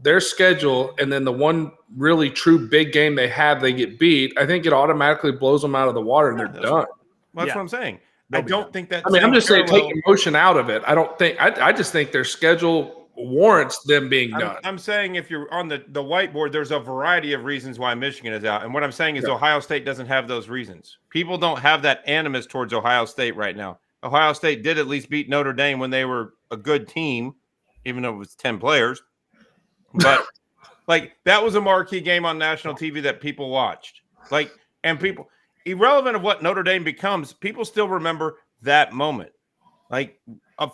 [SPEAKER 2] their schedule and then the one really true big game they have, they get beat. I think it automatically blows them out of the water and they're done.
[SPEAKER 4] Well, that's what I'm saying. I don't think that.
[SPEAKER 2] I mean, I'm just saying, take emotion out of it. I don't think. I just think their schedule warrants them being done.
[SPEAKER 4] I'm saying if you're on the whiteboard, there's a variety of reasons why Michigan is out. And what I'm saying is Ohio State doesn't have those reasons. People don't have that animus towards Ohio State right now. Ohio State did at least beat Notre Dame when they were a good team, even though it was 10 players. But that was a marquee game on national TV that people watched. And people, irrelevant of what Notre Dame becomes, people still remember that moment.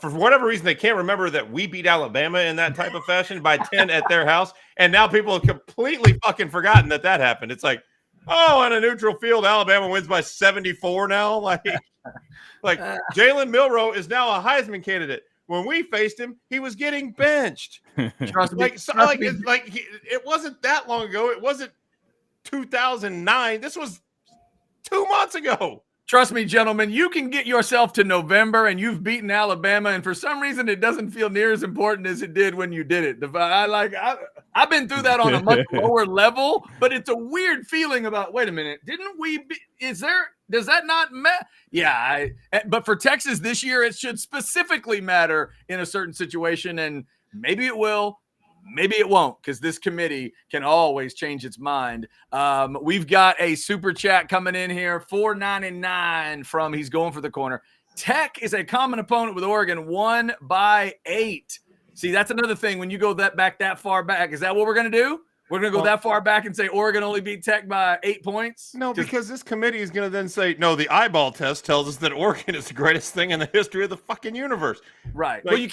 [SPEAKER 4] For whatever reason, they can't remember that we beat Alabama in that type of fashion by 10 at their house. And now people have completely fucking forgotten that happened. It's like, on a neutral field, Alabama wins by 74 now. Jalen Milroe is now a Heisman candidate. When we faced him, he was getting benched. It wasn't that long ago. It wasn't 2009. This was 2 months ago.
[SPEAKER 1] Trust me, gentlemen, you can get yourself to November and you've beaten Alabama, and for some reason it doesn't feel near as important as it did when you did it. I've been through that on a much lower level, but it's a weird feeling about, wait a minute, does that not matter? Yeah, but for Texas this year, it should specifically matter in a certain situation, and maybe it will, Maybe it won't, because this committee can always change its mind. We've got a super chat coming in here, $4.99 from He's Going for the Corner. Tech is a common opponent with Oregon, 1-8. See, that's another thing. When you go that far back, is that what we're going to do? We're going to go that far back and say Oregon only beat Tech by 8 points?
[SPEAKER 4] No, because this committee is going to then say, no, the eyeball test tells us that Oregon is the greatest thing in the history of the fucking universe.
[SPEAKER 1] Right.
[SPEAKER 4] Like,
[SPEAKER 1] well, you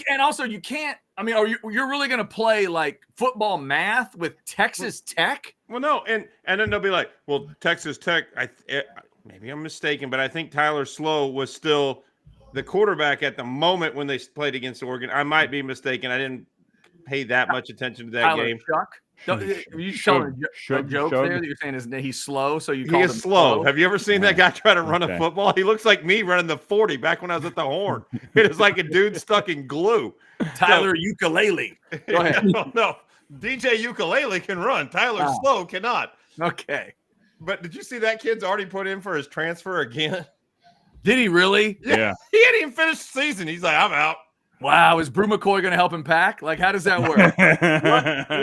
[SPEAKER 1] can't. I mean, you're really going to play like football math with Texas Tech?
[SPEAKER 4] Well, no, and then they'll be like, well, Texas Tech, maybe I'm mistaken, but I think Tyler Slow was still the quarterback at the moment when they played against Oregon. I might be mistaken. I didn't pay that much attention to that game.
[SPEAKER 1] Chuck? Are you telling a joke there that you're saying he's slow, so you call him
[SPEAKER 4] slow? Have you ever seen that guy try to run a football? He looks like me running the 40 back when I was at the Horn. It is like a dude stuck in glue.
[SPEAKER 1] Tyler Ukulele. Go ahead.
[SPEAKER 4] No, DJ Ukulele can run. Tyler Slow cannot.
[SPEAKER 1] Okay.
[SPEAKER 4] But did you see that kid's already put in for his transfer again?
[SPEAKER 1] Did he really?
[SPEAKER 3] Yeah.
[SPEAKER 4] He hadn't even finished the season. He's like, I'm out.
[SPEAKER 1] Wow, is Brew McCoy going to help him pack? Like, how does that work?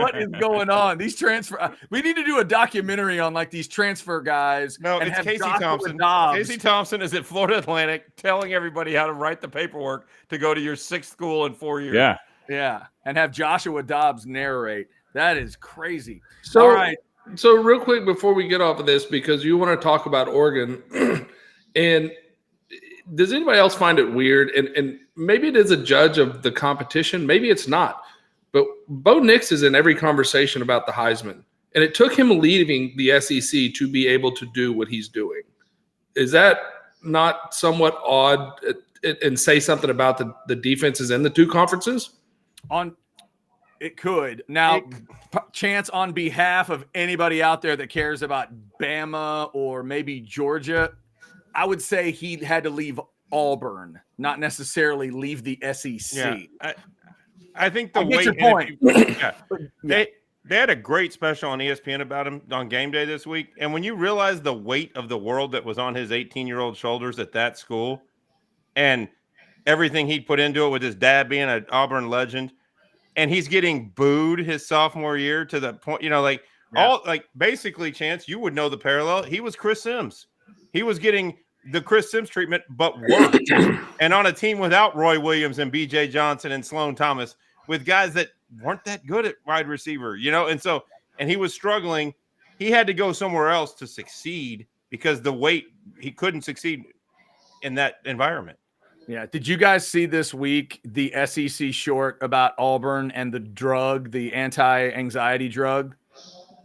[SPEAKER 1] what is going on? These transfer. We need to do a documentary on like these transfer guys.
[SPEAKER 4] No,
[SPEAKER 1] and
[SPEAKER 4] it's
[SPEAKER 1] have
[SPEAKER 4] Casey
[SPEAKER 1] Joshua
[SPEAKER 4] Thompson.
[SPEAKER 1] Dobbs.
[SPEAKER 4] Casey Thompson is at Florida Atlantic telling everybody how to write the paperwork to go to your 6th school in 4 years.
[SPEAKER 3] Yeah.
[SPEAKER 1] Yeah, and have Joshua Dobbs narrate. That is crazy.
[SPEAKER 2] So,
[SPEAKER 1] all right.
[SPEAKER 2] So real quick before we get off of this, because you want to talk about Oregon, and does anybody else find it weird? And maybe it is a judge of the competition. Maybe it's not. But Bo Nix is in every conversation about the Heisman. And it took him leaving the SEC to be able to do what he's doing. Is that not somewhat odd and say something about the defenses in the two conferences?
[SPEAKER 1] It could. Now, Chance, on behalf of anybody out there that cares about Bama or maybe Georgia, I would say he had to leave Auburn, not necessarily leave the SEC.
[SPEAKER 4] Yeah, I think the
[SPEAKER 1] I get
[SPEAKER 4] weight.
[SPEAKER 1] your point.
[SPEAKER 4] They had a great special on ESPN about him on game day this week, and when you realize the weight of the world that was on his 18-year-old shoulders at that school, and everything he'd put into it with his dad being an Auburn legend, and he's getting booed his sophomore year to the point, basically, Chance, you would know the parallel. He was Chris Sims. He was getting the Chris Sims treatment, but worse. And on a team without Roy Williams and B.J. Johnson and Sloan Thomas, with guys that weren't that good at wide receiver, and he was struggling. He had to go somewhere else to succeed because the weight, he couldn't succeed in that environment.
[SPEAKER 1] Yeah. Did you guys see this week the SEC short about Auburn and the anti-anxiety drug?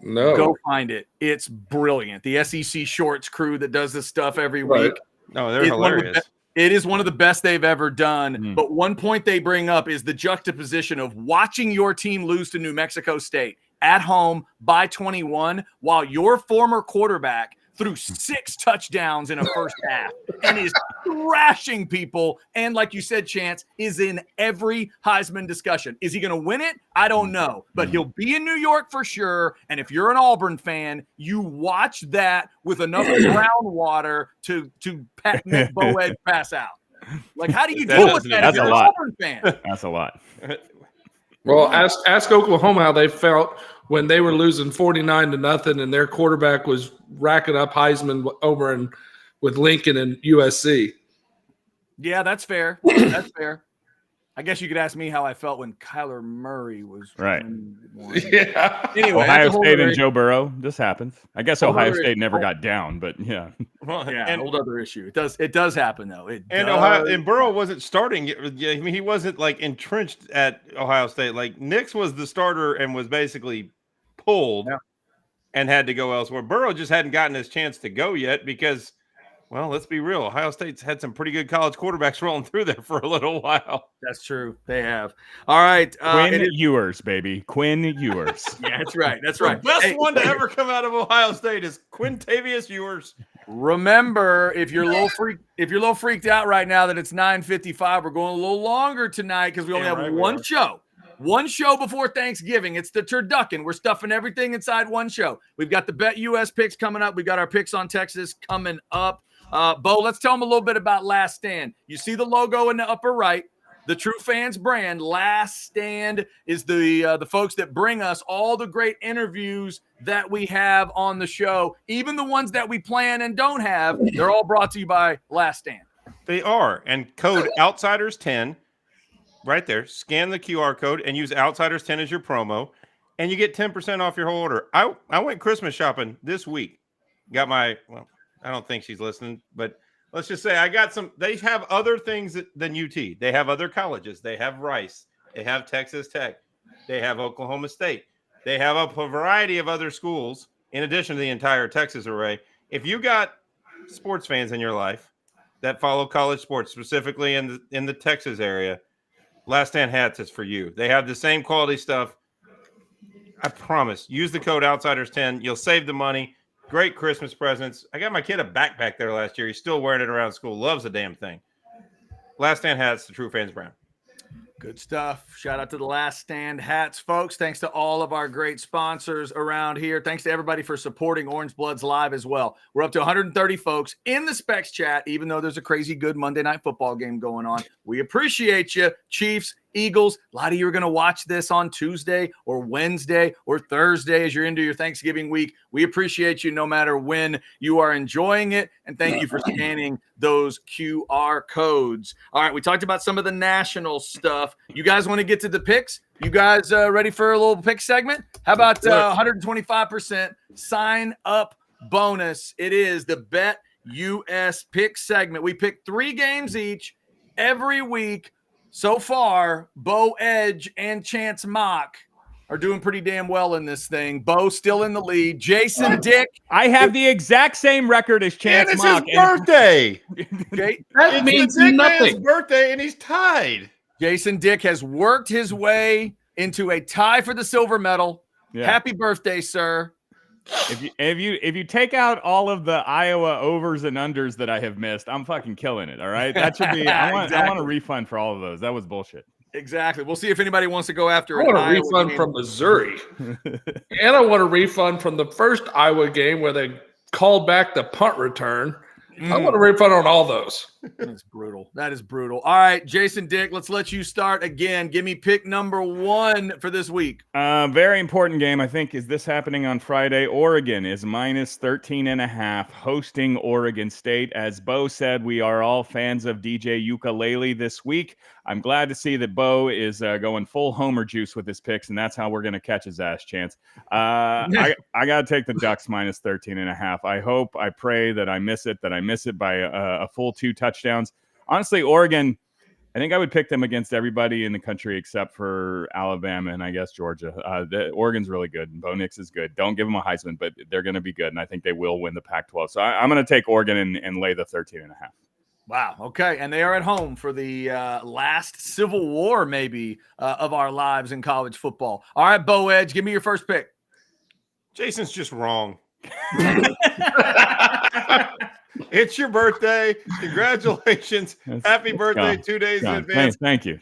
[SPEAKER 2] No.
[SPEAKER 1] Go find it. It's brilliant. The SEC Shorts crew that does this stuff every week.
[SPEAKER 4] No, they're hilarious.
[SPEAKER 1] It is one of the best they've ever done. But one point they bring up is the juxtaposition of watching your team lose to New Mexico State at home by 21 while your former quarterback threw 6 touchdowns in a first half and is thrashing people. And like you said, Chance, is in every Heisman discussion. Is he going to win it? I don't know, but he'll be in New York for sure. And if you're an Auburn fan, you watch that with enough groundwater to make Bo Edge pass out. Like, how do you deal with that if you're an Auburn fan?
[SPEAKER 3] That's a lot.
[SPEAKER 2] Well, ask Oklahoma how they felt when they were losing 49-0 and their quarterback was racking up Heisman over with Lincoln and USC.
[SPEAKER 1] Yeah, that's fair. That's fair. I guess you could ask me how I felt when Kyler Murray was
[SPEAKER 3] right.
[SPEAKER 2] Yeah.
[SPEAKER 1] Anyway,
[SPEAKER 3] Ohio State and Joe Burrow. This happens. I guess Ohio State never got down, but yeah.
[SPEAKER 4] Well,
[SPEAKER 1] yeah, an old other issue. It does happen though.
[SPEAKER 4] And Burrow wasn't starting. I mean, he wasn't like entrenched at Ohio State. Like Nix was the starter and was basically pulled and had to go elsewhere. Burrow just hadn't gotten his chance to go yet because, well, let's be real. Ohio State's had some pretty good college quarterbacks rolling through there for a little while.
[SPEAKER 1] That's true. They have. All right.
[SPEAKER 3] Quinn Ewers, baby. Quinn Ewers.
[SPEAKER 1] Yeah, that's right. That's right.
[SPEAKER 4] The best one to ever come out of Ohio State is Quintavious Ewers.
[SPEAKER 1] Remember, if you're a little freaked out right now that it's 9:55, we're going a little longer tonight because we only have one show. One show before Thanksgiving. It's the turducken. We're stuffing everything inside one show. We've got the Bet US picks coming up. We've got our picks on Texas coming up. Bo, let's tell them a little bit about Last Stand. You see the logo in the upper right. the True Fans brand. Last Stand is the folks that bring us all the great interviews that we have on the show, even the ones that we plan and don't have. They're all brought to you by Last Stand.
[SPEAKER 4] They are. And code Outsiders10 right there. Scan the QR code and use Outsiders10 as your promo, and you get 10% off your whole order. I went Christmas shopping this week. Got my, well, I don't think she's listening, but let's just say I got some. They have other things than UT. They have other colleges. They have Rice. They have Texas Tech. They have Oklahoma State. They have a variety of other schools in addition to the entire Texas array. If you got sports fans in your life that follow college sports, specifically in the Texas area, Last Stand hats is for you. They have the same quality stuff. I promise. Use the code Outsiders10. You'll save the money. Great Christmas presents. I got my kid a backpack there last year. He's still wearing it around school. Loves the damn thing. Last Stand hats, the True Fans brand.
[SPEAKER 1] Good stuff. Shout out to the Last Stand hats, folks. Thanks to all of our great sponsors around here. Thanks to everybody for supporting Orange Bloods Live as well. We're up to 130 folks in the Specs chat, even though there's a crazy good Monday night football game going on. We appreciate you, Chiefs, Eagles. A lot of you are going to watch this on Tuesday or Wednesday or Thursday as you're into your Thanksgiving week. We appreciate you no matter when you are enjoying it, and thank you for scanning those QR codes. All right, we talked about some of the national stuff. You guys want to get to the picks? You guys ready for a little pick segment? How about 125% sign up bonus? It is the Bet US pick segment. We pick 3 games each every week. So far, Bo Edge and Chance Mock are doing pretty damn well in this thing. Bo still in the lead. Jason Dick.
[SPEAKER 3] I have the exact same record as Chance
[SPEAKER 4] And it's
[SPEAKER 3] Mock.
[SPEAKER 4] his birthday.
[SPEAKER 2] That means
[SPEAKER 4] Dick
[SPEAKER 2] nothing.
[SPEAKER 4] Man's birthday, and he's tied.
[SPEAKER 1] Jason Dick has worked his way into a tie for the silver medal.
[SPEAKER 3] Yeah.
[SPEAKER 1] Happy birthday, sir.
[SPEAKER 3] If you take out all of the Iowa overs and unders that I have missed, I'm fucking killing it. All right, that should be. I want a refund for all of those. That was bullshit.
[SPEAKER 1] Exactly. We'll see if anybody wants to go after
[SPEAKER 2] I
[SPEAKER 1] an
[SPEAKER 2] want a
[SPEAKER 1] Iowa
[SPEAKER 2] refund
[SPEAKER 1] game.
[SPEAKER 2] from Missouri. And I want a refund from the first Iowa game where they called back the punt return. I want a refund on all those.
[SPEAKER 1] That's brutal. That is brutal. All right, Jason Dick, let's let you start again. Give me pick number 1 for this week.
[SPEAKER 3] Very important game, I think. Is this happening on Friday? Oregon is minus 13.5, hosting Oregon State. As Bo said, we are all fans of DJ Ukulele this week. I'm glad to see that Bo is going full Homer juice with his picks, and that's how we're going to catch his ass, Chance. I got to take the Ducks minus 13.5. I hope, I pray that I miss it by a full 2 touchdowns. Honestly, Oregon, I think I would pick them against everybody in the country except for Alabama and I guess Georgia. Oregon's really good, and Bo Nix is good. Don't give them a Heisman, but they're going to be good, and I think they will win the Pac-12. So I'm going to take Oregon and lay the 13.5.
[SPEAKER 1] Wow. Okay. And they are at home for the last Civil War, maybe, of our lives in college football. All right, Bo Edge, give me your first pick.
[SPEAKER 4] Jason's just wrong. It's your birthday. Congratulations. Happy birthday 2 days in advance.
[SPEAKER 3] Thank you.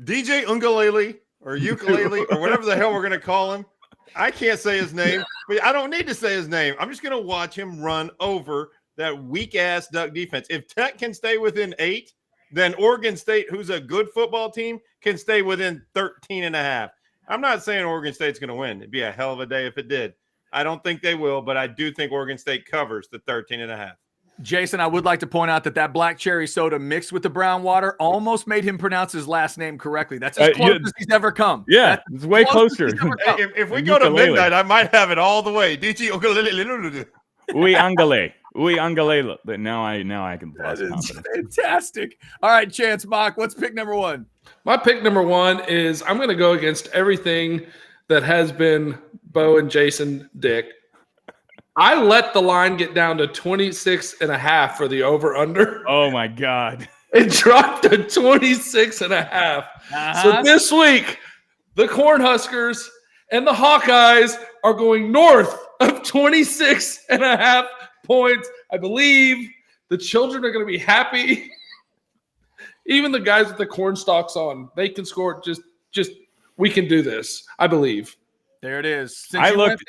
[SPEAKER 4] DJ Ungalele or Ukulele or whatever the hell we're going to call him. I can't say his name, but I don't need to say his name. I'm just going to watch him run over that weak-ass Duck defense. If Tech can stay within 8, then Oregon State, who's a good football team, can stay within 13.5. I'm not saying Oregon State's going to win. It'd be a hell of a day if it did. I don't think they will, but I do think Oregon State covers the 13.5.
[SPEAKER 1] Jason, I would like to point out that black cherry soda mixed with the brown water almost made him pronounce his last name correctly. That's as close as he's ever come.
[SPEAKER 3] Yeah, it's way closer.
[SPEAKER 4] Hey, if we go to midnight, I might have it all the way. DJ Ukulele.
[SPEAKER 3] Oui, Angale. Oui, Angale. Now I can
[SPEAKER 1] That is fantastic. All right, Chance Mock, what's pick number 1?
[SPEAKER 2] My pick number 1 is I'm going to go against everything that has been Bo and Jason Dick. I let the line get down to 26.5 for the over-under.
[SPEAKER 3] Oh, my God.
[SPEAKER 2] It dropped to 26.5. So this week, the Cornhuskers and the Hawkeyes are going north of 26.5 points. I believe the children are going to be happy. Even the guys with the corn stalks on, they can score. Just we can do this. I believe.
[SPEAKER 1] There it is.
[SPEAKER 3] Since you went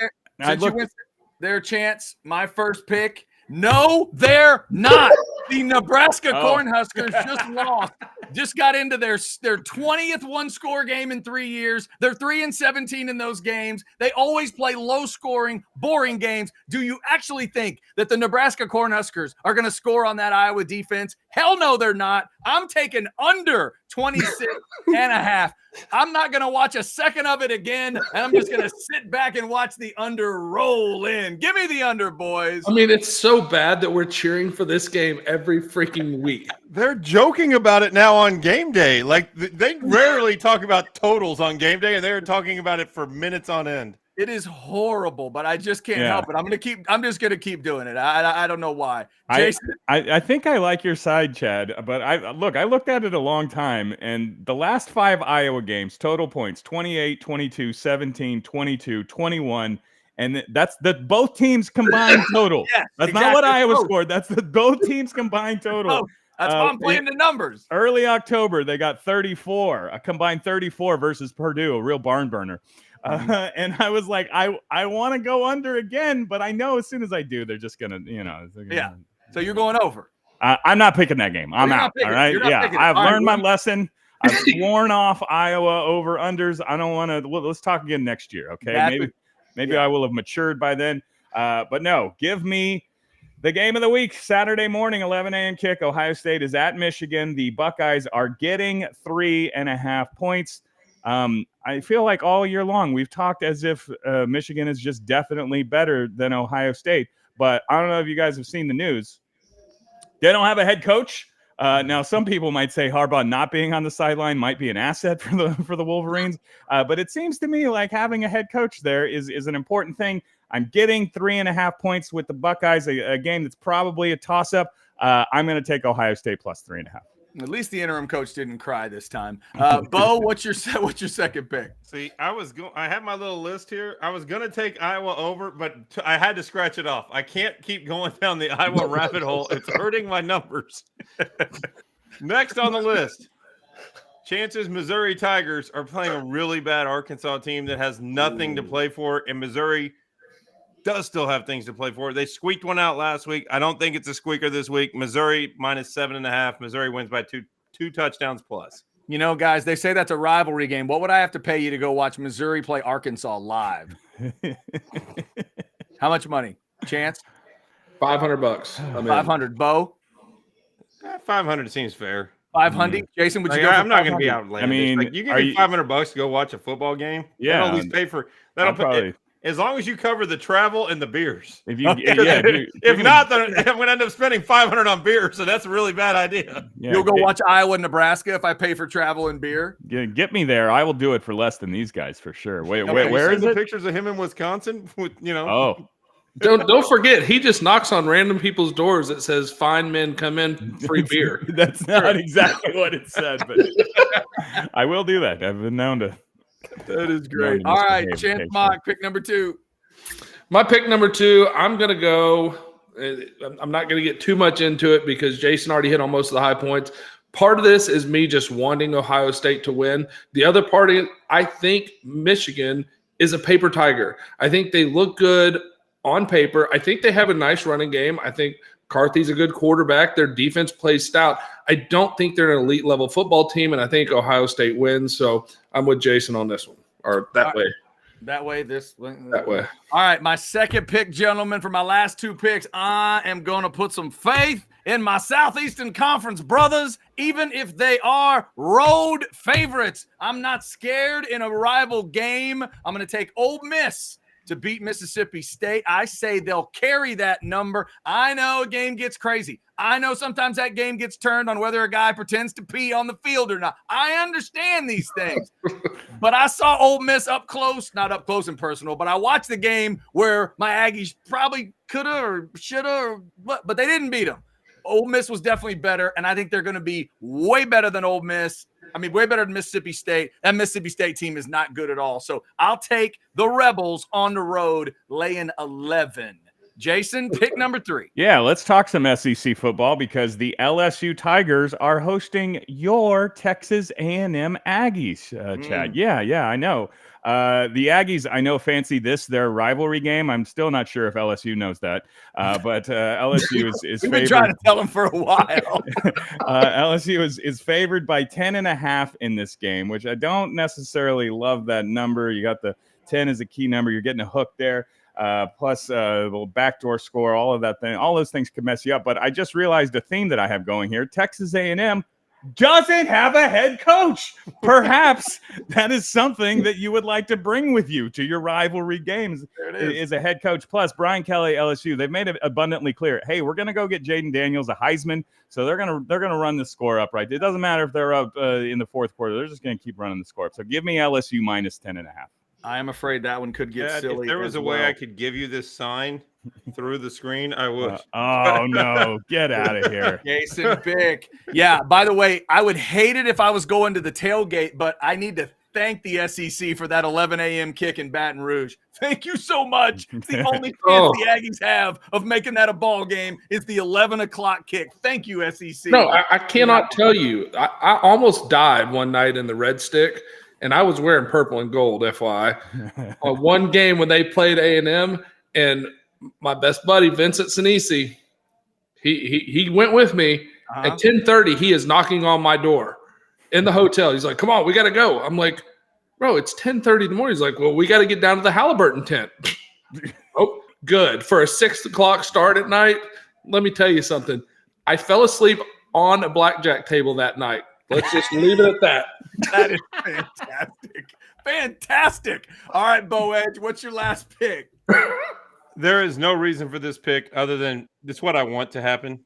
[SPEAKER 1] there, Chance, my first pick. No, they're not. The Nebraska Cornhuskers just got into their 20th one-score game in 3 years. They're 3-17 in those games. They always play low-scoring, boring games. Do you actually think that the Nebraska Cornhuskers are going to score on that Iowa defense? Hell no, they're not. I'm taking under 26.5. I'm not going to watch a second of it again, and I'm just going to sit back and watch the under roll in. Give me the under, boys.
[SPEAKER 2] I mean, it's so bad that we're cheering for this game every freaking week.
[SPEAKER 4] They're joking about it now on game day. Like, they rarely talk about totals on game day, and they're talking about it for minutes on end.
[SPEAKER 1] It is horrible, but I just can't help it. I'm just gonna keep doing it. I don't know why. Jason?
[SPEAKER 3] I think I like your side, Chad, but I looked at it a long time, and the last 5 Iowa games, total points, 28, 22, 17, 22, 21, and that's the both teams combined total.
[SPEAKER 1] Yes,
[SPEAKER 3] that's
[SPEAKER 1] exactly.
[SPEAKER 3] not what Iowa scored. That's the both teams combined total.
[SPEAKER 1] That's why I'm playing the numbers.
[SPEAKER 3] Early October, they got 34, a combined 34 versus Purdue, a real barn burner. And I was like, I want to go under again, but I know as soon as I do, they're just gonna,
[SPEAKER 1] Yeah. So you're going over.
[SPEAKER 3] I'm not picking that game. I'm out. All right. Yeah. I've learned my lesson. I've sworn off Iowa over unders. I don't want to. Well, let's talk again next year. Okay. Maybe I will have matured by then. But no, give me the game of the week, Saturday morning, 11 a.m. kick. Ohio State is at Michigan. The Buckeyes are getting 3.5 points. I feel like all year long we've talked as if Michigan is just definitely better than Ohio State. But I don't know if you guys have seen the news. They don't have a head coach. Now, some people might say Harbaugh not being on the sideline might be an asset for the Wolverines. But it seems to me like having a head coach there is an important thing. I'm getting 3.5 points with the Buckeyes, a game that's probably a toss-up. I'm going to take Ohio State plus 3.5.
[SPEAKER 1] At least the interim coach didn't cry this time. Bo, what's your second pick?
[SPEAKER 4] See, I have my little list here. I was going to take Iowa over, but I had to scratch it off. I can't keep going down the Iowa rabbit hole. It's hurting my numbers. Next on the list, chances Missouri Tigers are playing a really bad Arkansas team that has nothing to play for, and Missouri does still have things to play for. They squeaked one out last week. I don't think it's a squeaker this week. Missouri minus 7.5. Missouri wins by two touchdowns plus.
[SPEAKER 1] You know, guys, they say that's a rivalry game. What would I have to pay you to go watch Missouri play Arkansas live? How much money? Chance?
[SPEAKER 2] $500.
[SPEAKER 1] 500. Bo?
[SPEAKER 4] 500 seems fair.
[SPEAKER 1] 500. Jason, would you go?
[SPEAKER 4] I'm not going to be outlandish.
[SPEAKER 3] I mean,
[SPEAKER 4] you give me $500 to go watch a football game.
[SPEAKER 3] Yeah,
[SPEAKER 4] that'll at least pay for. That'll probably. As long as you cover the travel and the beers. If not, then I'm going to end up spending $500 on beer, so that's a really bad idea.
[SPEAKER 3] Yeah,
[SPEAKER 1] you'll go watch Iowa and Nebraska if I pay for travel and beer?
[SPEAKER 3] Yeah, get me there. I will do it for less than these guys for sure. Wait,
[SPEAKER 4] where is
[SPEAKER 3] it?
[SPEAKER 4] The pictures of him in Wisconsin with,
[SPEAKER 3] Oh.
[SPEAKER 2] Don't forget, he just knocks on random people's doors that says "Fine men come in, free beer."
[SPEAKER 3] That's not exactly what it said, but I will do that. I've been known to.
[SPEAKER 1] That is great. All right, Chance Mock, pick number 2.
[SPEAKER 2] My pick number 2, I'm going to go. I'm not going to get too much into it because Jason already hit on most of the high points. Part of this is me just wanting Ohio State to win. The other part, I think Michigan is a paper tiger. I think they look good on paper. I think they have a nice running game. I think McCarthy's a good quarterback. Their defense plays stout. I don't think they're an elite level football team, and I think Ohio State wins. So I'm with Jason on this one, or that way.
[SPEAKER 1] That way,
[SPEAKER 2] that way.
[SPEAKER 1] All right, my second pick, gentlemen, for my last 2 picks, I am going to put some faith in my Southeastern Conference brothers, even if they are road favorites. I'm not scared in a rival game. I'm going to take Ole Miss to beat Mississippi State. I say they'll carry that number. I know a game gets crazy. I know sometimes that game gets turned on whether a guy pretends to pee on the field or not. I understand these things. But I saw Ole Miss up close, not up close and personal, but I watched the game where my Aggies probably could have or should have, but they didn't beat them. Ole Miss was definitely better, and I think they're going to be way better than Ole Miss. I mean, way better than Mississippi State. That Mississippi State team is not good at all. So I'll take the Rebels on the road laying 11. Jason, pick number 3.
[SPEAKER 3] Yeah, let's talk some SEC football because the LSU Tigers are hosting your Texas A&M Aggies, Chad. Yeah, I know. The Aggies, I know, fancy this their rivalry game. I'm still not sure if LSU knows that, but LSU is
[SPEAKER 1] We've
[SPEAKER 3] favored.
[SPEAKER 1] been trying to tell them for a while.
[SPEAKER 3] LSU is favored by 10.5 in this game, which I don't necessarily love that number. You got the 10 as a key number. You're getting a hook there. Plus the little backdoor score, all of that thing, all those things could mess you up. But I just realized a theme that I have going here. Texas A&M doesn't have a head coach. Perhaps that is something that you would like to bring with you to your rivalry games.
[SPEAKER 1] There it
[SPEAKER 3] is a head coach. Plus Brian Kelly, LSU, they've made it abundantly clear. Hey, we're going to go get Jaden Daniels, a Heisman. So they're going to run the score up, right? It doesn't matter if they're up in the fourth quarter. They're just going to keep running the score up. So give me LSU minus 10.5.
[SPEAKER 1] I am afraid that one could get silly.
[SPEAKER 4] If there was a way I could give you this sign through the screen, I would.
[SPEAKER 3] Oh, no. Get out of here.
[SPEAKER 1] Jason pick. Yeah, by the way, I would hate it if I was going to the tailgate, but I need to thank the SEC for that 11 a.m. kick in Baton Rouge. Thank you so much. It's the only chance the Aggies have of making that a ball game is the 11 o'clock kick. Thank you, SEC.
[SPEAKER 2] No, I cannot tell you. I almost died one night in the Red Stick, and I was wearing purple and gold, FYI. On one game when they played A&M, and my best buddy, Vincent Sinisi, he went with me. At 10:30, he is knocking on my door in the hotel. He's like, come on, we got to go. I'm like, bro, it's 10:30 in the morning. He's like, well, we got to get down to the Halliburton tent. Oh, good. For a 6 o'clock start at night, let me tell you something. I fell asleep on a blackjack table that night. Let's just leave it at that.
[SPEAKER 1] That is fantastic. Fantastic. All right, Bo Edge, what's your last pick?
[SPEAKER 4] There is no reason for this pick other than this is what I want to happen.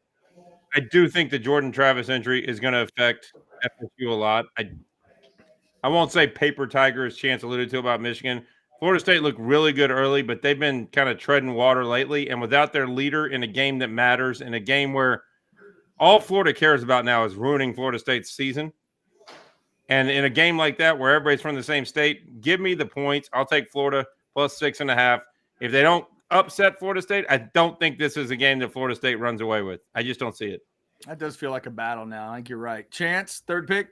[SPEAKER 4] I do think the Jordan Travis injury is going to affect FSU a lot. I won't say paper tiger, as Chance alluded to about Michigan. Florida State looked really good early, but they've been kind of treading water lately. And without their leader in a game that matters, in a game where all Florida cares about now is ruining Florida State's season. And in a game like that where everybody's from the same state, give me the points. I'll take Florida plus 6.5. If they don't upset Florida State, I don't think this is a game that Florida State runs away with. I just don't see it.
[SPEAKER 1] That does feel like a battle now. I think you're right. Chance, third pick?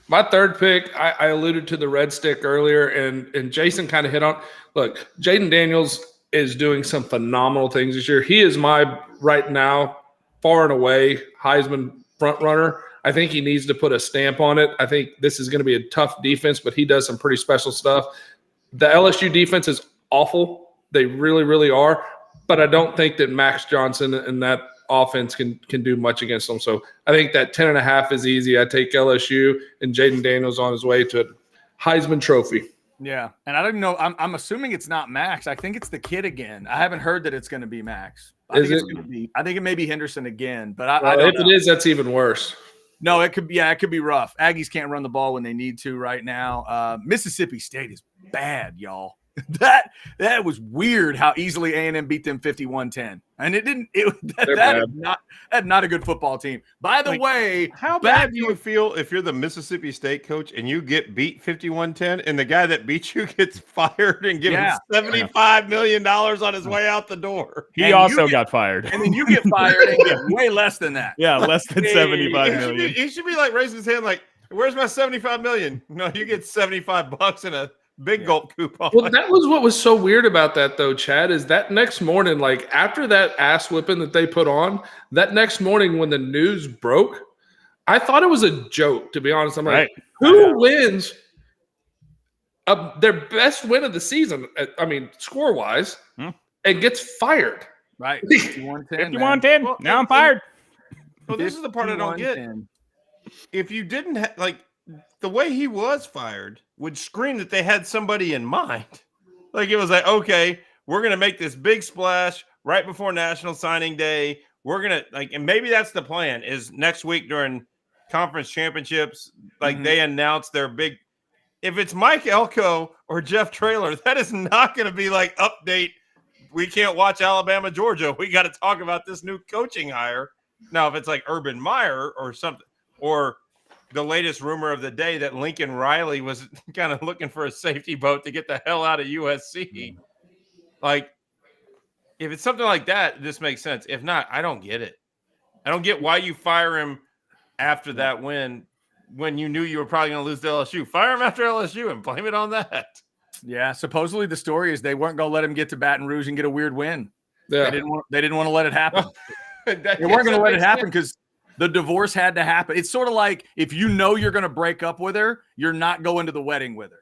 [SPEAKER 2] My third pick, I alluded to the Red Stick earlier, and Jason kind of hit on. Look, Jaden Daniels is doing some phenomenal things this year. He is my, right now, far and away Heisman front runner. I think he needs to put a stamp on it. I think this is going to be a tough defense, but he does some pretty special stuff. The LSU defense is awful. They really, really are. But I don't think that Max Johnson and that offense can do much against them. So I think that 10.5 is easy. I take LSU, and Jaden Daniels on his way to a Heisman Trophy.
[SPEAKER 1] Yeah, and I don't know. I'm assuming it's not Max. I think it's the kid again. I haven't heard that it's going to be Max. I think it may be Henderson again. But I don't know.
[SPEAKER 2] It is, that's even worse.
[SPEAKER 1] No, it could be. Yeah, it could be rough. Aggies can't run the ball when they need to right now. Mississippi State is bad, y'all. That was weird how easily A&M beat them 51-10. And it didn't. That's not a good football team. By the way,
[SPEAKER 4] how bad do you feel if you're the Mississippi State coach and you get beat 51-10 and the guy that beat you gets fired and given $75 million on his way out the door?
[SPEAKER 3] He also got fired.
[SPEAKER 1] And then you get fired and get way less than that.
[SPEAKER 3] Yeah, less than $75 million.
[SPEAKER 4] He should be like raising his hand like, where's my $75 million? No, you get $75 in a big gulp coupon.
[SPEAKER 2] Well, that was what was so weird about that, though, Chad, is that next morning, like after that ass whipping that they put on, that next morning when the news broke, I thought it was a joke, to be honest. I'm like, who wins their best win of the season, I mean, score-wise, and gets fired?
[SPEAKER 1] Right. 51-10.
[SPEAKER 3] 51-10. Well, now I'm fired.
[SPEAKER 4] Well, this is the part I don't get. If you didn't the way he was fired would scream that they had somebody in mind. Like it was like, okay, we're going to make this big splash right before National Signing Day. We're going to and maybe that's the plan is next week during conference championships, they announce their big, if it's Mike Elko or Jeff Traylor, that is not going to be like update. We can't watch Alabama, Georgia. We got to talk about this new coaching hire. Now, if it's like Urban Meyer or something, or the latest rumor of the day that Lincoln Riley was kind of looking for a safety boat to get the hell out of USC. Like, If it's something like that, this makes sense. If not, I don't get it. I don't get why you fire him after that win when you knew you were probably going to lose to LSU. Fire him after LSU and blame it on that.
[SPEAKER 1] Yeah, supposedly the story is they weren't going to let him get to Baton Rouge and get a weird win.
[SPEAKER 2] Yeah.
[SPEAKER 1] They didn't want to let it happen. They
[SPEAKER 4] They
[SPEAKER 1] weren't going to let it happen because the divorce had to happen. It's sort of like if you know you're going to break up with her, you're not going to the wedding with her.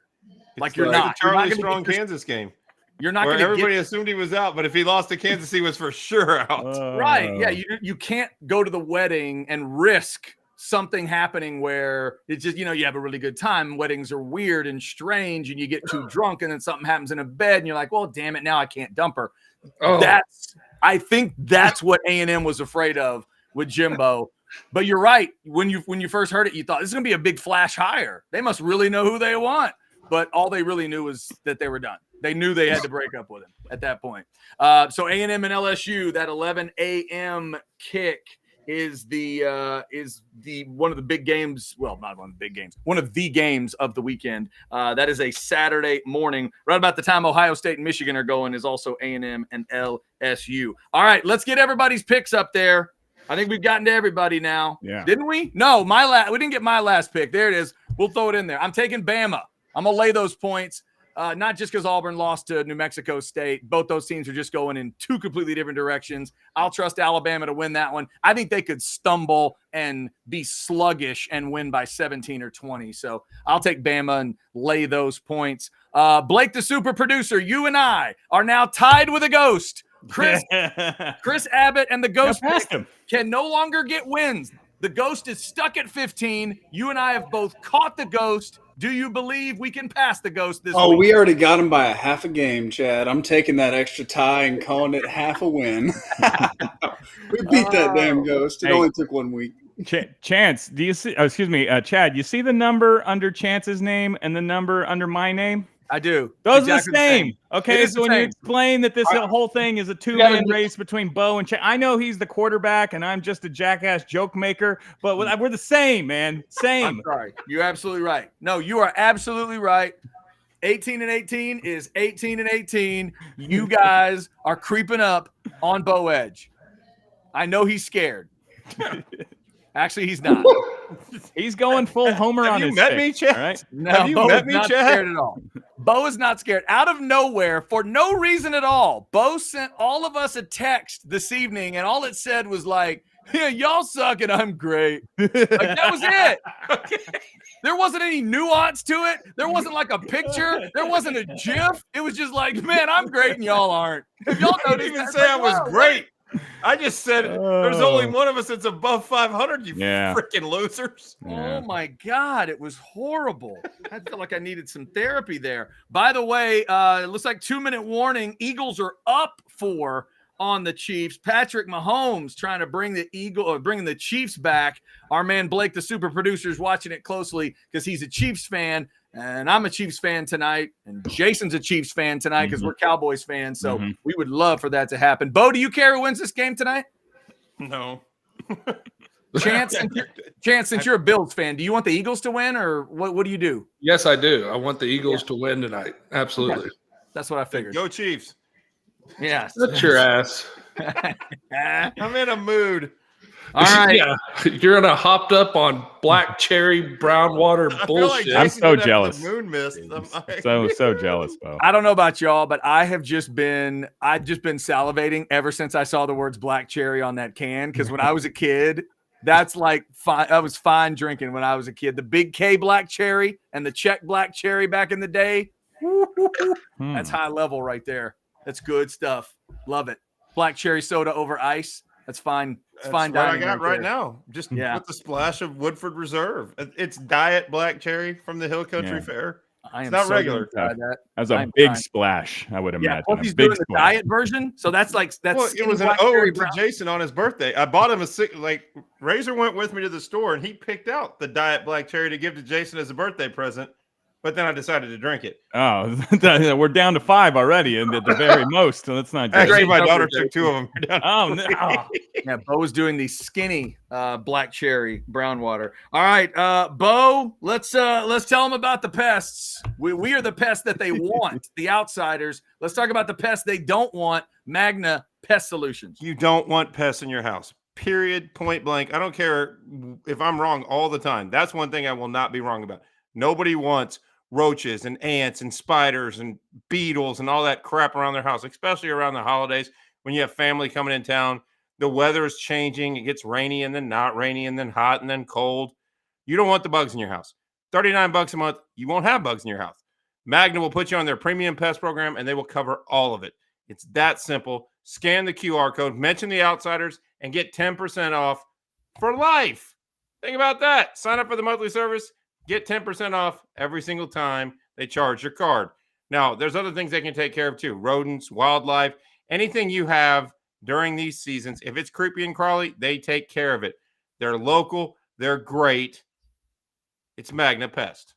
[SPEAKER 1] Like you're not.
[SPEAKER 4] Charlie
[SPEAKER 1] You're not
[SPEAKER 4] Strong Kansas game.
[SPEAKER 1] You're not
[SPEAKER 4] Where
[SPEAKER 1] going to
[SPEAKER 4] everybody assumed he was out, but if he lost to Kansas, he was for sure out.
[SPEAKER 1] Right. Yeah. You can't go to the wedding and risk something happening where it's just, you have a really good time. Weddings are weird and strange and you get too drunk and then something happens in a bed and you're like, well, damn it. Now I can't dump her.
[SPEAKER 2] Oh.
[SPEAKER 1] I think that's what A&M was afraid of with Jimbo. But you're right. When you first heard it, you thought this is going to be a big flash hire. They must really know who they want. But all they really knew was that they were done. They knew they had to break up with him at that point. So A&M and LSU, that 11 a.m. kick is the one of the big games. Well, not one of the big games. One of the games of the weekend. That is a Saturday morning. Right about the time Ohio State and Michigan are going is also A&M and LSU. All right, let's get everybody's picks up there. I think we've gotten to everybody now.
[SPEAKER 3] Yeah.
[SPEAKER 1] Didn't we? No, we didn't get my last pick. There it is. We'll throw it in there. I'm taking Bama. I'm going to lay those points, not just because Auburn lost to New Mexico State. Both those teams are just going in two completely different directions. I'll trust Alabama to win that one. I think they could stumble and be sluggish and win by 17 or 20. So I'll take Bama and lay those points. Blake, the super producer, you and I are now tied with a ghost. Chris Abbott and the ghost can no longer get wins. The ghost is stuck at 15. You and I have both caught the ghost. Do you believe we can pass the ghost this week?
[SPEAKER 6] We already got him by a half a game, Chad. I'm taking that extra tie and calling it half a win. We beat that damn ghost. It only took 1 week.
[SPEAKER 3] Chance, do you see? Oh, excuse me, Chad. You see the number under Chance's name and the number under my name?
[SPEAKER 1] I do.
[SPEAKER 3] Those
[SPEAKER 1] exactly
[SPEAKER 3] are the same. Okay, so when you explain that this whole thing is a two-man race between Bo and Chance, I know he's the quarterback and I'm just a jackass joke maker, but we're the same, man. Same.
[SPEAKER 1] I'm sorry. You're absolutely right. No, you are absolutely right. 18 and 18 is 18 and 18. You guys are creeping up on Bo Edge. I know he's scared. Actually, he's not.
[SPEAKER 3] He's going full homer on his
[SPEAKER 4] Have you met me, Chad?
[SPEAKER 3] Right?
[SPEAKER 1] No,
[SPEAKER 4] have you
[SPEAKER 1] Bo
[SPEAKER 4] met
[SPEAKER 1] is
[SPEAKER 4] me,
[SPEAKER 1] not
[SPEAKER 4] Chad?
[SPEAKER 1] scared at all. Bo is not scared. Out of nowhere, for no reason at all, Bo sent all of us a text this evening, and all it said was like, yeah, y'all suck and I'm great. Like, that was it. Okay. There wasn't any nuance to it. There wasn't like a picture. There wasn't a GIF. It was just like, man, I'm great and y'all aren't. If y'all
[SPEAKER 4] I didn't even say I was great. I just said there's only one of us that's above 500, you freaking losers.
[SPEAKER 1] Oh, my God. It was horrible. I felt like I needed some therapy there. By the way, it looks like 2-minute warning. Eagles are up 4 on the Chiefs. Patrick Mahomes trying to bring the Chiefs back. Our man Blake, the super producer, is watching it closely because he's a Chiefs fan. And I'm a Chiefs fan tonight, and Jason's a Chiefs fan tonight because we're Cowboys fans. So we would love for that to happen. Bo, do you care who wins this game tonight?
[SPEAKER 4] No.
[SPEAKER 1] Chance, since you're a Bills fan, do you want the Eagles to win, or what do you do?
[SPEAKER 2] Yes, I do. I want the Eagles to win tonight. Absolutely.
[SPEAKER 1] Okay. That's what I figured.
[SPEAKER 4] Go Chiefs.
[SPEAKER 1] Yeah.
[SPEAKER 2] Shut your ass.
[SPEAKER 4] I'm in a mood.
[SPEAKER 1] All right.
[SPEAKER 2] Yeah, you're in a hopped up on black cherry brown water bullshit.
[SPEAKER 3] I'm so jealous.
[SPEAKER 4] Moon mist.
[SPEAKER 3] So jealous, Bo.
[SPEAKER 1] I don't know about y'all, but I've just been salivating ever since I saw the words black cherry on that can. Because when I was a kid, that's like fine. I was fine drinking when I was a kid. The big K black cherry and the Czech black cherry back in the day. That's high level right there. That's good stuff. Love it. Black cherry soda over ice. That's fine. It's fine
[SPEAKER 4] what I
[SPEAKER 1] dining
[SPEAKER 4] got right
[SPEAKER 1] there.
[SPEAKER 4] now. Just with the splash of Woodford Reserve. It's diet black cherry from the Hill Country Fair.
[SPEAKER 1] I am
[SPEAKER 4] not
[SPEAKER 1] so
[SPEAKER 4] regular.
[SPEAKER 1] That
[SPEAKER 3] was a big splash, I would imagine.
[SPEAKER 1] Yeah, he's doing the diet version. So that's
[SPEAKER 4] well, it was an ode to Jason on his birthday. I bought him Razor went with me to the store and he picked out the diet black cherry to give to Jason as a birthday present. But then I decided to drink it.
[SPEAKER 3] Oh, we're down to 5 already, and at the very most. So that's not.
[SPEAKER 4] Actually, my daughter took 2 of them.
[SPEAKER 3] Oh no!
[SPEAKER 1] Yeah, Bo is doing the skinny black cherry brown water. All right, Bo, let's tell them about the pests. We are the pests that they want, the outsiders. Let's talk about the pests they don't want. Magna Pest Solutions.
[SPEAKER 4] You don't want pests in your house. Period. Point blank. I don't care if I'm wrong all the time. That's one thing I will not be wrong about. Nobody wants roaches and ants and spiders and beetles and all that crap around their house, especially around the holidays when you have family coming in town. The weather is changing. It gets rainy and then not rainy and then hot and then cold. You don't want the bugs in your house. $39 a month, you won't have bugs in your house. Magna will put you on their premium pest program and they will cover all of it. It's that simple. Scan the QR code, mention the outsiders, and get 10% off for life. Think about that. Sign up for the monthly service, get 10% off every single time they charge your card. Now, there's other things they can take care of too. Rodents, wildlife, anything you have during these seasons. If it's creepy and crawly, they take care of it. They're local. They're great. It's Magna Pest.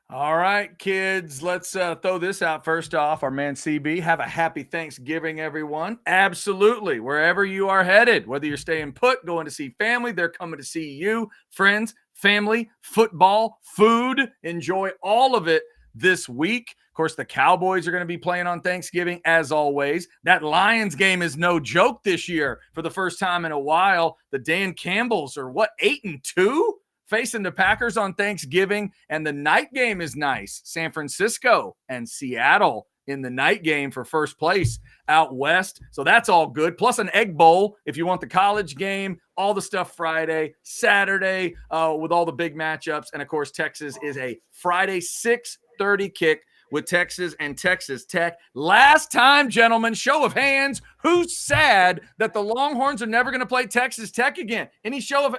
[SPEAKER 1] All right, kids, let's throw this out first off. Our man CB, have a happy Thanksgiving, everyone. Absolutely. Wherever you are headed, whether you're staying put, going to see family, they're coming to see you, friends, family, football, food. Enjoy all of it this week. Of course, the Cowboys are going to be playing on Thanksgiving, as always. That Lions game is no joke this year for the first time in a while. The Dan Campbells are, 8-2? Facing the Packers on Thanksgiving, and the night game is nice. San Francisco and Seattle in the night game for first place out west. So that's all good. Plus an Egg Bowl if you want the college game, all the stuff Friday, Saturday with all the big matchups. And, of course, Texas is a Friday 6:30 kick with Texas and Texas Tech. Last time, gentlemen, show of hands, who's sad that the Longhorns are never going to play Texas Tech again? Any show of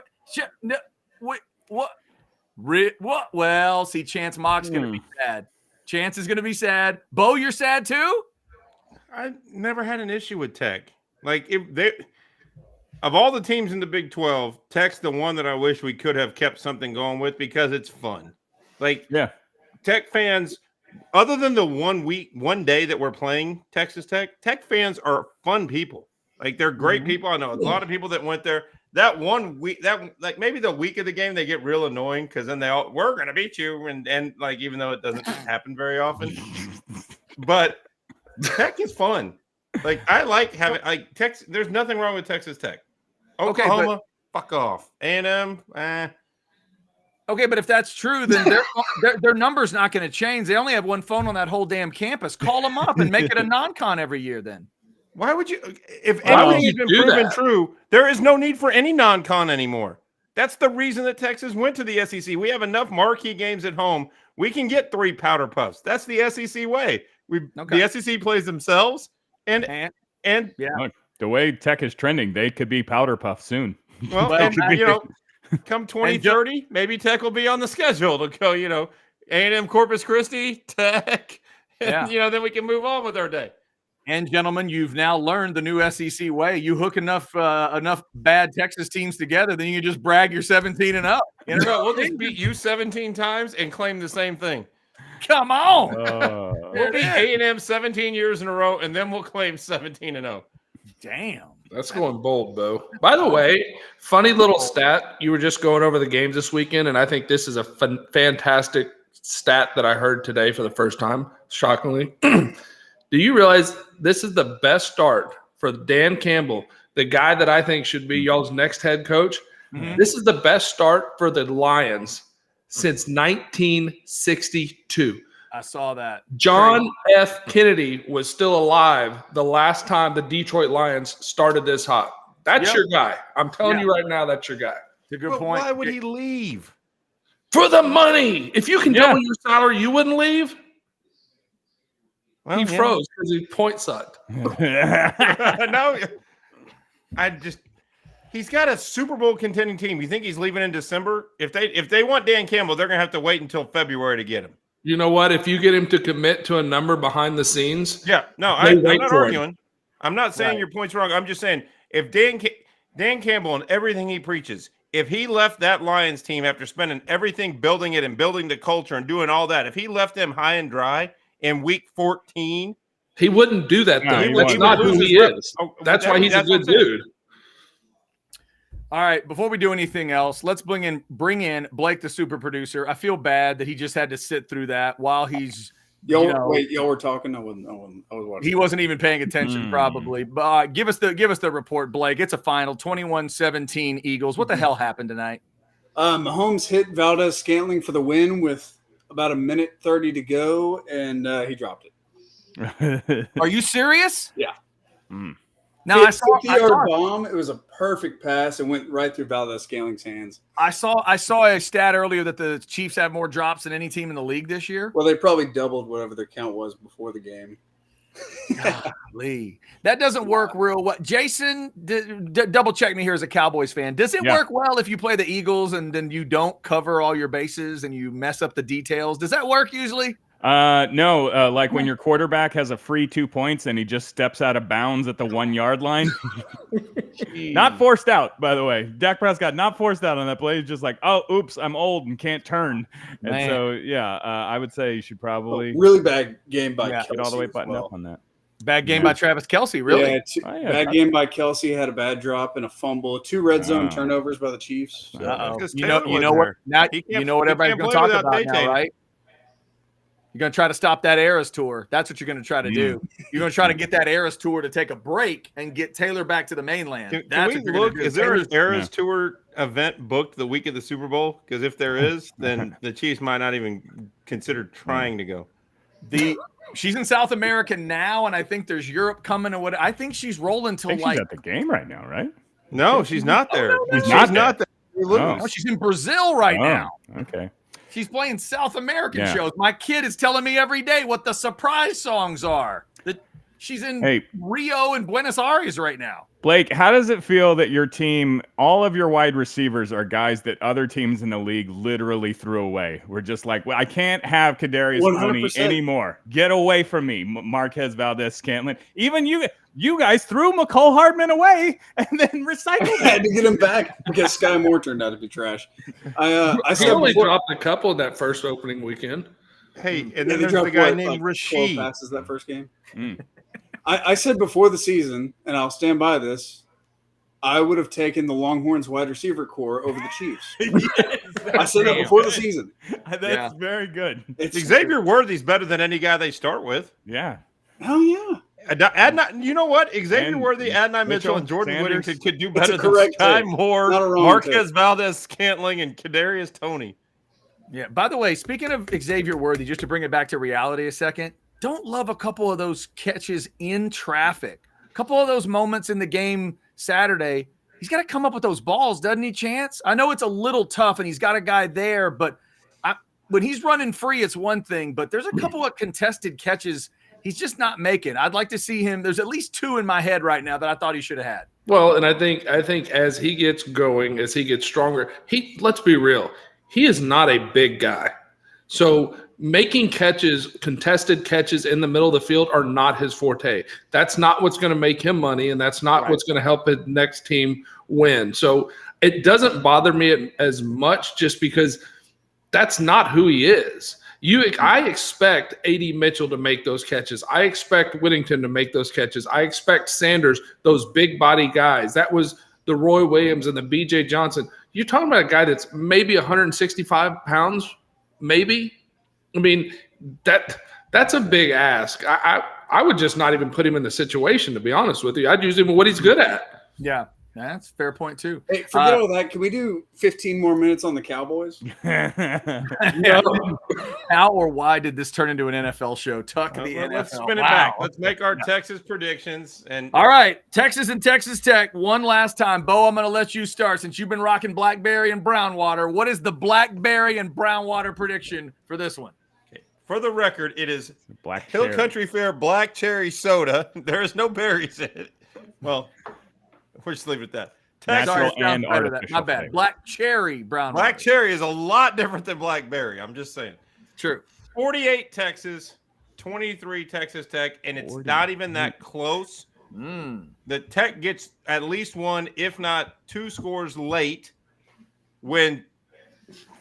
[SPEAKER 1] Wait, what? What? Well, see, Chance Mock's going to be sad. Chance is going to be sad. Bo, you're sad too?
[SPEAKER 4] I never had an issue with Tech. Like, if they, of all the teams in the Big 12, Tech's the one that I wish we could have kept something going with because it's fun. Like,
[SPEAKER 3] Yeah.
[SPEAKER 4] Tech fans, other than the 1 day that we're playing Texas Tech, Tech fans are fun people. Like, they're great people. I know a lot of people that went there. That 1 week, like maybe the week of the game, they get real annoying because then we're going to beat you. And like, even though it doesn't happen very often, but Tech is fun. Like, I like having, like, Tech, there's nothing wrong with Texas Tech. Oklahoma, fuck off. A&M,
[SPEAKER 1] Okay, but if that's true, then their number's not going to change. They only have one phone on that whole damn campus. Call them up and make it a non-con every year then.
[SPEAKER 4] Why would you? If anything has been proven true, there is no need for any non-con anymore. That's the reason that Texas went to the SEC. We have enough marquee games at home. We can get 3 powder puffs. That's the SEC way. The SEC plays themselves, and
[SPEAKER 1] yeah.
[SPEAKER 3] Look, the way Tech is trending, they could be powder puff soon.
[SPEAKER 4] Well, come 2030, maybe Tech will be on the schedule to go. A&M Corpus Christi, Tech, and then we can move on with our day.
[SPEAKER 1] And gentlemen, you've now learned the new SEC way. You hook enough bad Texas teams together, then you just brag you're 17-0.
[SPEAKER 4] We'll just beat you 17 times and claim the same thing.
[SPEAKER 1] Come on.
[SPEAKER 4] We'll beat A&M 17 years in a row, and then we'll claim 17-0.
[SPEAKER 1] Damn.
[SPEAKER 2] That's going bold, Bo. By the way, funny little stat. You were just going over the games this weekend, and I think this is a fantastic stat that I heard today for the first time, shockingly. Do you realize this is the best start for Dan Campbell, the guy that I think should be y'all's next head coach? Mm-hmm. This is the best start for the Lions since 1962.
[SPEAKER 1] I saw that.
[SPEAKER 2] John F. Kennedy was still alive the last time the Detroit Lions started this hot. That's your guy. I'm telling you right now, that's your guy.
[SPEAKER 1] It's a good point.
[SPEAKER 4] Why would he leave?
[SPEAKER 2] For the money. If you can double your salary, you wouldn't leave? Well, he froze because he point sucked.
[SPEAKER 4] No, he's got a Super Bowl contending team. You think he's leaving in December? If they want Dan Campbell, they're gonna have to wait until February to get him.
[SPEAKER 2] You know what? If you get him to commit to a number behind the scenes,
[SPEAKER 4] I'm not arguing. I'm not saying your point's wrong. I'm just saying if Dan Campbell and everything he preaches, if he left that Lions team after spending everything building it and building the culture and doing all that, if he left them high and dry in week 14,
[SPEAKER 2] he wouldn't do that, though.
[SPEAKER 3] No,
[SPEAKER 2] That's not who he is. That's why he's a good dude.
[SPEAKER 1] All right, before we do anything else, let's bring in Blake, the super producer. I feel bad that he just had to sit through that while he's
[SPEAKER 6] Y'all were talking. I was watching.
[SPEAKER 1] He wasn't even paying attention, probably. But give us the report, Blake. It's a final 21-17 Eagles. What the hell happened tonight?
[SPEAKER 6] Mahomes hit Valdez-Scantling for the win with about 1:30 to go, and he dropped it.
[SPEAKER 1] Are you serious?
[SPEAKER 6] Yeah.
[SPEAKER 1] Now I saw
[SPEAKER 6] bomb. It was a perfect pass and went right through Valdez-Scantling's hands.
[SPEAKER 1] I saw a stat earlier that the Chiefs have more drops than any team in the league this year.
[SPEAKER 6] Well, they probably doubled whatever their count was before the game.
[SPEAKER 1] Golly. That doesn't work real well. Jason, double check me here as a Cowboys fan. Does it work well if you play the Eagles and then you don't cover all your bases and you mess up the details? Does that work usually?
[SPEAKER 3] No, like when your quarterback has a free 2 points and he just steps out of bounds at the 1 yard line. Not forced out, by the way. Dak Prescott not forced out on that play. He's just like, oh, oops, I'm old and can't turn.
[SPEAKER 1] Man.
[SPEAKER 3] And so, yeah, I would say you should probably
[SPEAKER 6] really bad game by Kelce
[SPEAKER 3] get all the way buttoned
[SPEAKER 6] well.
[SPEAKER 3] up on that.
[SPEAKER 1] Bad game by Travis Kelce, really?
[SPEAKER 6] Yeah, bad game by Kelce. Had a bad drop and a fumble. 2 red zone turnovers by the Chiefs. So.
[SPEAKER 1] You know what everybody's going to talk about now, right? You're going to try to stop that Eras tour. That's what you're going to try to do. You're going to try to get that Eras tour to take a break and get Taylor back to the mainland.
[SPEAKER 4] Can we look? Is there an Eras tour event booked the week of the Super Bowl? Because if there is, then the Chiefs might not even consider trying to go.
[SPEAKER 1] She's in South America now, and I think there's Europe coming. And what I think she's rolling till
[SPEAKER 3] she's at the game right now, right?
[SPEAKER 4] No, she's not there.
[SPEAKER 3] She's
[SPEAKER 4] not there.
[SPEAKER 1] Oh, she's in Brazil right now.
[SPEAKER 3] Okay.
[SPEAKER 1] She's playing South American shows. My kid is telling me every day what the surprise songs are. She's in Rio and Buenos Aires right now.
[SPEAKER 3] Blake, how does it feel that your team, all of your wide receivers are guys that other teams in the league literally threw away? We're just like, well, I can't have Kadarius Toney anymore. Get away from me, Marquez Valdez-Scantling. Even you guys threw McCole Hardman away and then recycled
[SPEAKER 6] I had to get him back because Sky Moore turned out to be trash. I
[SPEAKER 2] only dropped a couple in that first opening weekend.
[SPEAKER 4] Hey, and then there's the guy named Rashid.
[SPEAKER 6] Passes that first game. I said before the season, and I'll stand by this, I would have taken the Longhorns wide receiver core over the Chiefs. I said that before the season.
[SPEAKER 3] That's very good.
[SPEAKER 4] Xavier Worthy's better than any guy they start with.
[SPEAKER 3] Yeah.
[SPEAKER 6] Hell yeah.
[SPEAKER 4] You know what? Xavier Worthy, Adonai Mitchell, and Jordan
[SPEAKER 6] Sanders.
[SPEAKER 4] Whittington could do better than Sky Moore, Marquez Valdez-Scantling, and Kadarius Toney.
[SPEAKER 1] Yeah. By the way, speaking of Xavier Worthy, just to bring it back to reality a second, don't love a couple of those catches in traffic. A couple of those moments in the game Saturday. He's got to come up with those balls, doesn't he, Chance? I know it's a little tough, and he's got a guy there, but when he's running free, it's one thing. But there's a couple of contested catches he's just not making. I'd like to see him. There's at least 2 in my head right now that I thought he should have had.
[SPEAKER 2] Well, and I think as he gets going, as he gets stronger, let's be real, he is not a big guy. So making catches, contested catches in the middle of the field are not his forte. That's not what's going to make him money, and that's not what's going to help his next team win. So it doesn't bother me as much just because that's not who he is. I expect A.D. Mitchell to make those catches. I expect Whittington to make those catches. I expect Sanders, those big body guys. That was the Roy Williams and the B.J. Johnson. You're talking about a guy that's maybe 165 pounds, maybe. I mean, that's a big ask. I would just not even put him in the situation, to be honest with you. I'd use him in what he's good at.
[SPEAKER 1] Yeah, that's a fair point, too.
[SPEAKER 6] Hey, forget all that. Can we do 15 more minutes on the Cowboys?
[SPEAKER 1] How or why did this turn into an NFL show? Tuck the NFL.
[SPEAKER 4] Let's spin it back. Let's make our Texas predictions.
[SPEAKER 1] All right, Texas and Texas Tech, one last time. Bo, I'm going to let you start since you've been rocking Blackberry and Brownwater. What is the Blackberry and Brownwater prediction for this one?
[SPEAKER 4] For the record, it is Hill Country Fair Black Cherry Soda. There is no berries in it. Well, we'll just leave it at that.
[SPEAKER 3] Natural and artificial.
[SPEAKER 1] My bad. Black Cherry Brown.
[SPEAKER 4] Black Cherry is a lot different than Blackberry. I'm just saying.
[SPEAKER 1] True.
[SPEAKER 4] 48 Texas, 23 Texas Tech, and it's not even that close. The Tech gets at least 1, if not 2 scores late when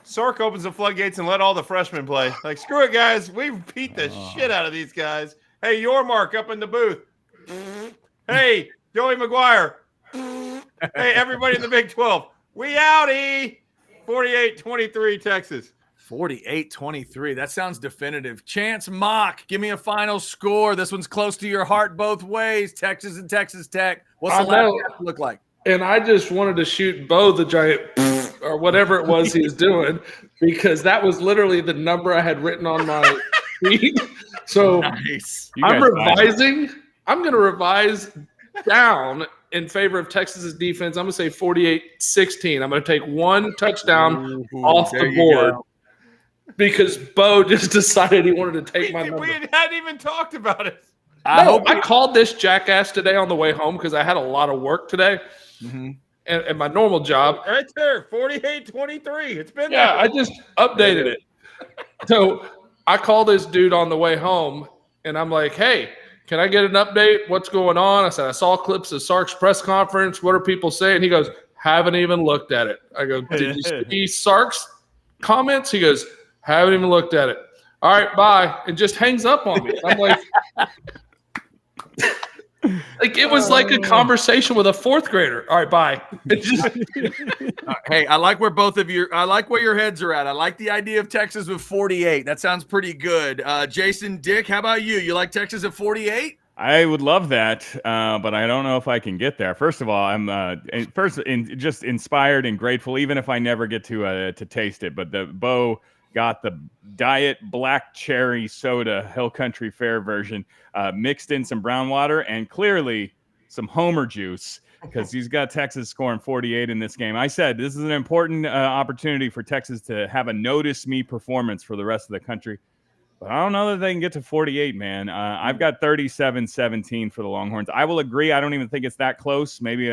[SPEAKER 4] Sark opens the floodgates and let all the freshmen play. Like, screw it, guys. We beat the shit out of these guys. Hey, your Mark up in the booth. Hey, Joey McGuire. Hey, everybody in the Big 12, we outie. 48-23 Texas.
[SPEAKER 1] 48-23. That sounds definitive. Chance Mock, give me a final score. This one's close to your heart both ways. Texas and Texas Tech. What's the last half look like?
[SPEAKER 2] And I just wanted to shoot Bo the giant or whatever it was he was doing, because that was literally the number I had written on my sheet. So
[SPEAKER 1] Nice.
[SPEAKER 2] I'm revising. I'm going to revise down in favor of Texas's defense. I'm going to say 48-16. I'm going to take one touchdown off the board because Bo just decided he wanted to take my number.
[SPEAKER 4] We hadn't even talked about it.
[SPEAKER 2] I called this jackass today on the way home because I had a lot of work today. Mm-hmm. And my normal job.
[SPEAKER 4] Right there, 48-23. It's been
[SPEAKER 2] there.
[SPEAKER 4] there.
[SPEAKER 2] I just updated it. So I called this dude on the way home, and I'm like, hey, can I get an update? What's going on? I said, I saw clips of Sark's press conference. What are people saying? He goes, haven't even looked at it. I go, did you see Sark's comments? He goes, haven't even looked at it. All right, bye. And just hangs up on me. I'm like, it was like a conversation with a fourth grader. All right, bye.
[SPEAKER 1] Hey, I like where your heads are at. I like the idea of Texas with 48. That sounds pretty good. Jason, Dick, how about you? You like Texas at 48?
[SPEAKER 3] I would love that, but I don't know if I can get there. First of all, I'm just inspired and grateful, even if I never get to taste it. But the Bo got the diet black cherry soda Hill Country Fair version, mixed in some brown water and clearly some Homer juice, because he's got Texas scoring 48 in this game. I said this is an important opportunity for Texas to have a notice me performance for the rest of the country. But I don't know that they can get to 48, man. I've got 37-17 for the Longhorns. I will agree. I don't even think it's that close. Maybe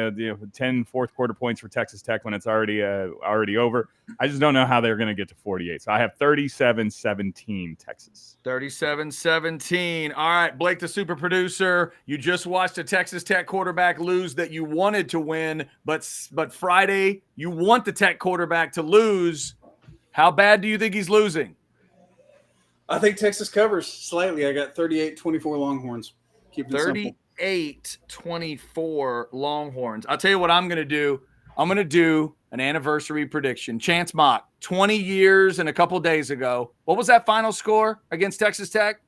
[SPEAKER 3] 10 fourth quarter points for Texas Tech when it's already over. I just don't know how they're going to get to 48. So I have 37-17 Texas.
[SPEAKER 1] 37-17. All right, Blake, the super producer. You just watched a Texas Tech quarterback lose that you wanted to win, but Friday you want the Tech quarterback to lose. How bad do you think he's losing?
[SPEAKER 6] I think Texas covers slightly. I got 38-24 Longhorns. Keep it
[SPEAKER 1] 38-24 Longhorns. I'll tell you what I'm going to do. I'm going to do an anniversary prediction. Chance Mock, 20 years and a couple days ago. What was that final score against Texas Tech?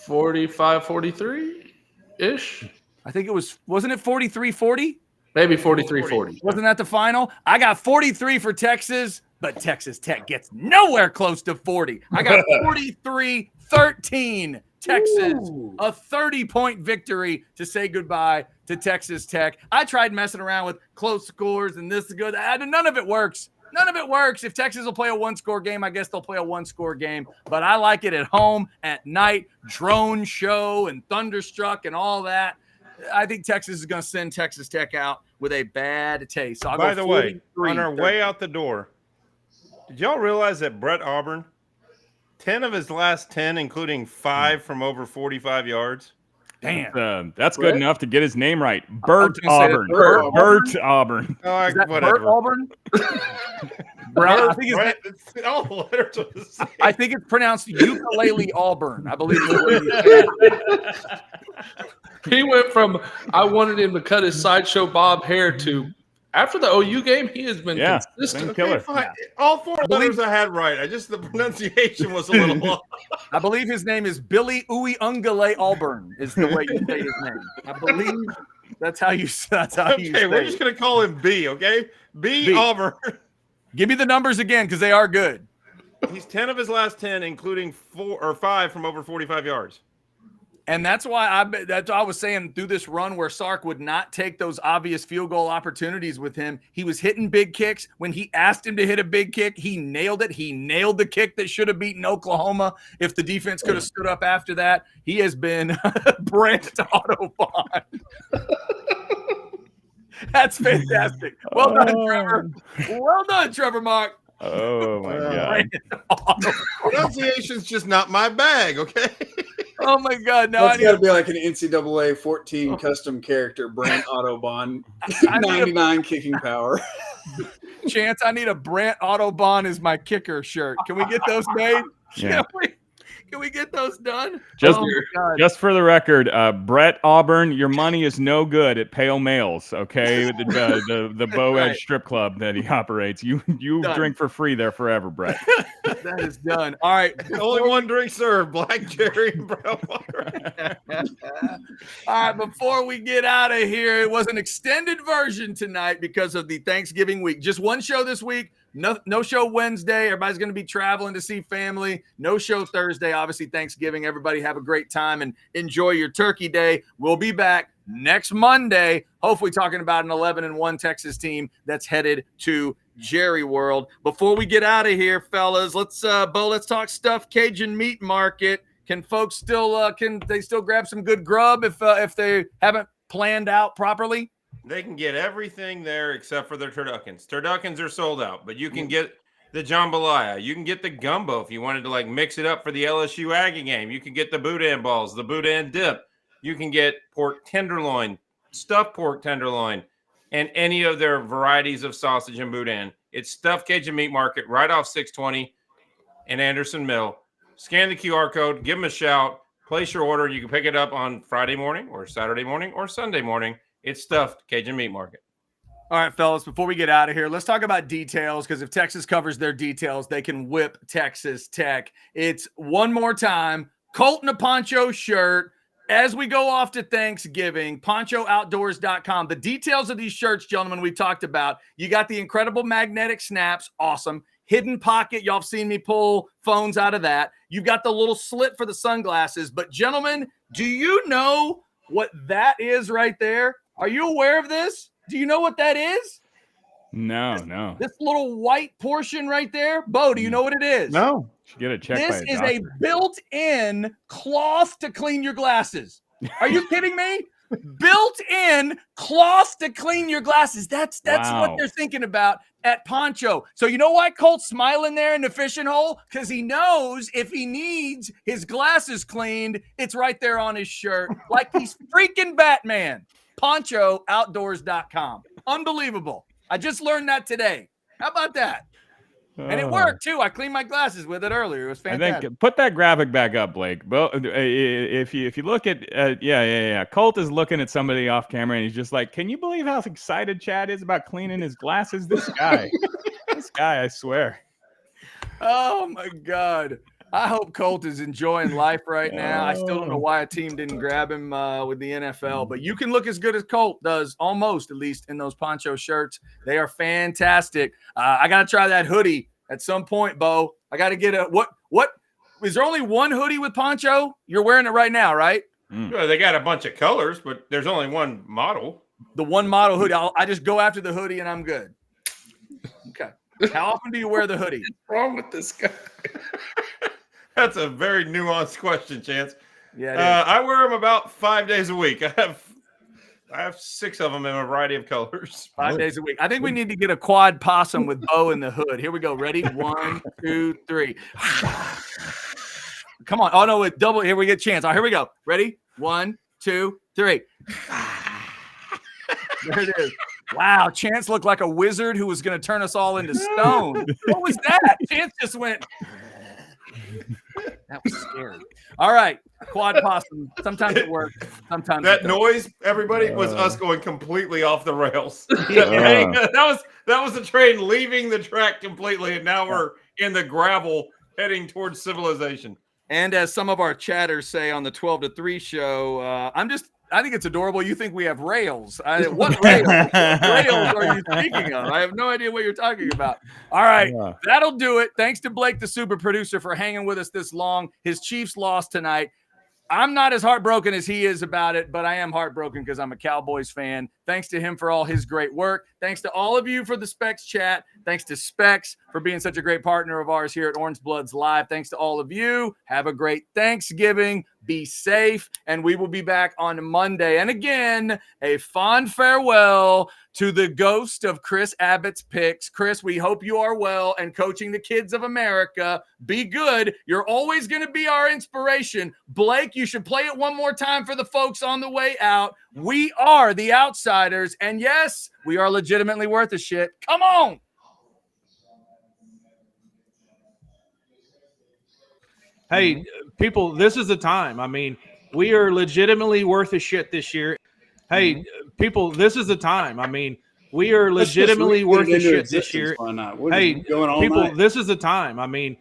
[SPEAKER 2] 45-43-ish.
[SPEAKER 1] I think it wasn't it 43-40?
[SPEAKER 2] Maybe 43-40.
[SPEAKER 1] Wasn't that the final? I got 43 for Texas, but Texas Tech gets nowhere close to 40. I got 43-13 Texas, a 30-point victory to say goodbye to Texas Tech. I tried messing around with close scores and this is good. None of it works. None of it works. If Texas will play a one-score game, I guess they'll play a one-score game. But I like it at home, at night, drone show and thunderstruck and all that. I think Texas is going to send Texas Tech out with a bad taste. So
[SPEAKER 4] by the way, on our way out the door, did y'all realize that Brett Auburn, 10 of his last 10, including 5 from over 45 yards?
[SPEAKER 1] Damn.
[SPEAKER 3] That's good enough to get his name right. Bert Auburn. Bert Auburn.
[SPEAKER 4] Oh,
[SPEAKER 1] whatever. Bert Auburn?
[SPEAKER 4] Brown, all the letters are the same.
[SPEAKER 1] I think it's pronounced ukulele Auburn. I believe it's
[SPEAKER 2] He went from I wanted him to cut his sideshow bob hair to after the OU game, he has been consistent.
[SPEAKER 3] Killer.
[SPEAKER 4] Okay, fine. All 4 letters I had right. The pronunciation was a little off.
[SPEAKER 1] I believe his name is Billy Uiungale Auburn is the way you say his name. I believe that's how you say it.
[SPEAKER 4] We're just going to call him B, okay? B. Auburn.
[SPEAKER 1] Give me the numbers again because they are good.
[SPEAKER 4] He's 10 of his last 10, including 4 or 5 from over 45 yards.
[SPEAKER 1] And that's why I was saying through this run where Sark would not take those obvious field goal opportunities with him. He was hitting big kicks. When he asked him to hit a big kick, he nailed it. He nailed the kick that should have beaten Oklahoma if the defense could have stood up after that. He has been Brant Autobahn. That's fantastic. Well done, Trevor. Well done, Trevor Mock.
[SPEAKER 3] Oh, my God.
[SPEAKER 4] Pronunciation's just not my bag, okay?
[SPEAKER 1] Oh, my God. No,
[SPEAKER 6] That's got to be like an NCAA 14 custom character, Brant Autobahn, 99 kicking power.
[SPEAKER 1] Chance, I need a Brant Autobahn as my kicker shirt. Can we get those made?
[SPEAKER 3] Yeah.
[SPEAKER 1] Can we get those done?
[SPEAKER 3] Just,
[SPEAKER 1] Oh my God.
[SPEAKER 3] just for the record, Brett Auburn, your money is no good at Pale Males. Okay, the Bow Edge
[SPEAKER 1] Right.
[SPEAKER 3] strip club that he operates. You
[SPEAKER 1] Done.
[SPEAKER 3] drink for free there forever, Brett.
[SPEAKER 1] That is done. All right.
[SPEAKER 4] Only one drink served: black cherry and brown water.
[SPEAKER 1] All right, before we get out of here, it was an extended version tonight because of the Thanksgiving week. Just one show this week. No show Wednesday. Everybody's going to be traveling to see family. No show Thursday. Obviously, Thanksgiving. Everybody have a great time and enjoy your turkey day. We'll be back next Monday, hopefully talking about an 11-1 Texas team that's headed to Jerry World. Before we get out of here, fellas, let's talk Stuffed Cajun Meat Market. Can folks still can they still grab some good grub if they haven't planned out properly?
[SPEAKER 4] They can get everything there except for their turduckens. Turduckens are sold out, but you can get the jambalaya. You can get the gumbo if you wanted to like mix it up for the LSU Aggie game. You can get the boudin balls, the boudin dip. You can get pork tenderloin, stuffed pork tenderloin, and any of their varieties of sausage and boudin. It's Stuffed Cajun Meat Market right off 620 in Anderson Mill. Scan the QR code, give them a shout, place your order. You can pick it up on Friday morning or Saturday morning or Sunday morning. It's Stuffed Cajun Meat Market.
[SPEAKER 1] All right, fellas, before we get out of here, let's talk about details, because if Texas covers their details, they can whip Texas Tech. It's one more time, Colt in a poncho shirt. As we go off to Thanksgiving, ponchooutdoors.com. The details of these shirts, gentlemen, we've talked about. You got the incredible magnetic snaps. Awesome. Hidden pocket. Y'all have seen me pull phones out of that. You've got the little slit for the sunglasses. But, gentlemen, do you know what that is right there? Are you aware of this? Do you know what that is?
[SPEAKER 3] No.
[SPEAKER 1] This little white portion right there? Bo, do you know what it is?
[SPEAKER 5] No.
[SPEAKER 3] Should get it checked
[SPEAKER 1] This
[SPEAKER 3] by
[SPEAKER 1] is
[SPEAKER 3] doctor.
[SPEAKER 1] a built-in cloth to clean your glasses. Are you kidding me? Built-in cloth to clean your glasses. That's
[SPEAKER 3] Wow.
[SPEAKER 1] what they're thinking about at Poncho. So you know why Colt's smiling there in the fishing hole? Because he knows if he needs his glasses cleaned, it's right there on his shirt, like he's freaking Batman. PonchoOutdoors.com. Unbelievable. I just learned that today. How about that? And it worked too. I cleaned my glasses with it earlier. It was
[SPEAKER 3] I
[SPEAKER 1] fantastic.
[SPEAKER 3] think put that graphic back up, Blake. If you look at yeah. Colt is looking at somebody off camera and he's just like, "Can you believe how excited Chad is about cleaning his glasses?" This guy, I swear.
[SPEAKER 1] Oh my God. I hope Colt is enjoying life right now. I still don't know why a team didn't grab him with the NFL, but you can look as good as Colt does, almost at least, in those poncho shirts. They are fantastic. I got to try that hoodie at some point, Bo. I got to get a what is there only one hoodie with poncho? You're wearing it right now, right?
[SPEAKER 4] Well, they got a bunch of colors, but there's only one model.
[SPEAKER 1] The one model hoodie. I just go after the hoodie and I'm good. Okay. How often do you wear the hoodie?
[SPEAKER 2] What's wrong with this guy?
[SPEAKER 4] That's a very nuanced question, Chance.
[SPEAKER 1] Yeah, it is.
[SPEAKER 4] I wear them about 5 days a week. I have 6 of them in a variety of colors.
[SPEAKER 1] 5 days a week. I think we need to get a quad possum with Bo in the hood. Here we go. Ready? 1, 2, 3. Come on. Oh, no, with double. Here we get a chance. All right, here we go. Ready? 1, 2, 3. There it is. Wow, Chance looked like a wizard who was going to turn us all into stone. What was that? Chance just went. That was scary. All right, quad possum. Sometimes it works. Sometimes
[SPEAKER 4] That
[SPEAKER 1] it doesn't.
[SPEAKER 4] noise, everybody, was us going completely off the rails. That was the train leaving the track completely, and now we're in the gravel heading towards civilization.
[SPEAKER 1] And as some of our chatters say on the 12 to 3 show, I think it's adorable. You think we have rails. What rails? What rails are you speaking of? I have no idea what you're talking about. All right, that'll do it. Thanks to Blake, the super producer, for hanging with us this long. His Chiefs lost tonight. I'm not as heartbroken as he is about it, but I am heartbroken because I'm a Cowboys fan. Thanks to him for all his great work. Thanks to all of you for the Specs chat. Thanks to Specs for being such a great partner of ours here at Orange Bloods Live. Thanks to all of you. Have a great Thanksgiving. Be safe, and we will be back on Monday. And again, a fond farewell to the ghost of Chris Abbott's picks. Chris, we hope you are well and coaching the kids of America. Be good. You're always going to be our inspiration. Blake, you should play it one more time for the folks on the way out. We are the outsiders, and yes, we are legitimately worth a shit. Come on.
[SPEAKER 5] Hey, people, this is the time. I mean, we are legitimately worth a shit this year. Hey, people, this is the time. I mean, we are
[SPEAKER 6] Let's just
[SPEAKER 5] legitimately
[SPEAKER 6] put it
[SPEAKER 5] worth a
[SPEAKER 6] into
[SPEAKER 5] shit this
[SPEAKER 6] existence.
[SPEAKER 5] year.
[SPEAKER 6] Why not? We're
[SPEAKER 5] Hey,
[SPEAKER 6] just going all
[SPEAKER 5] people,
[SPEAKER 6] night.
[SPEAKER 5] this is the time. I mean,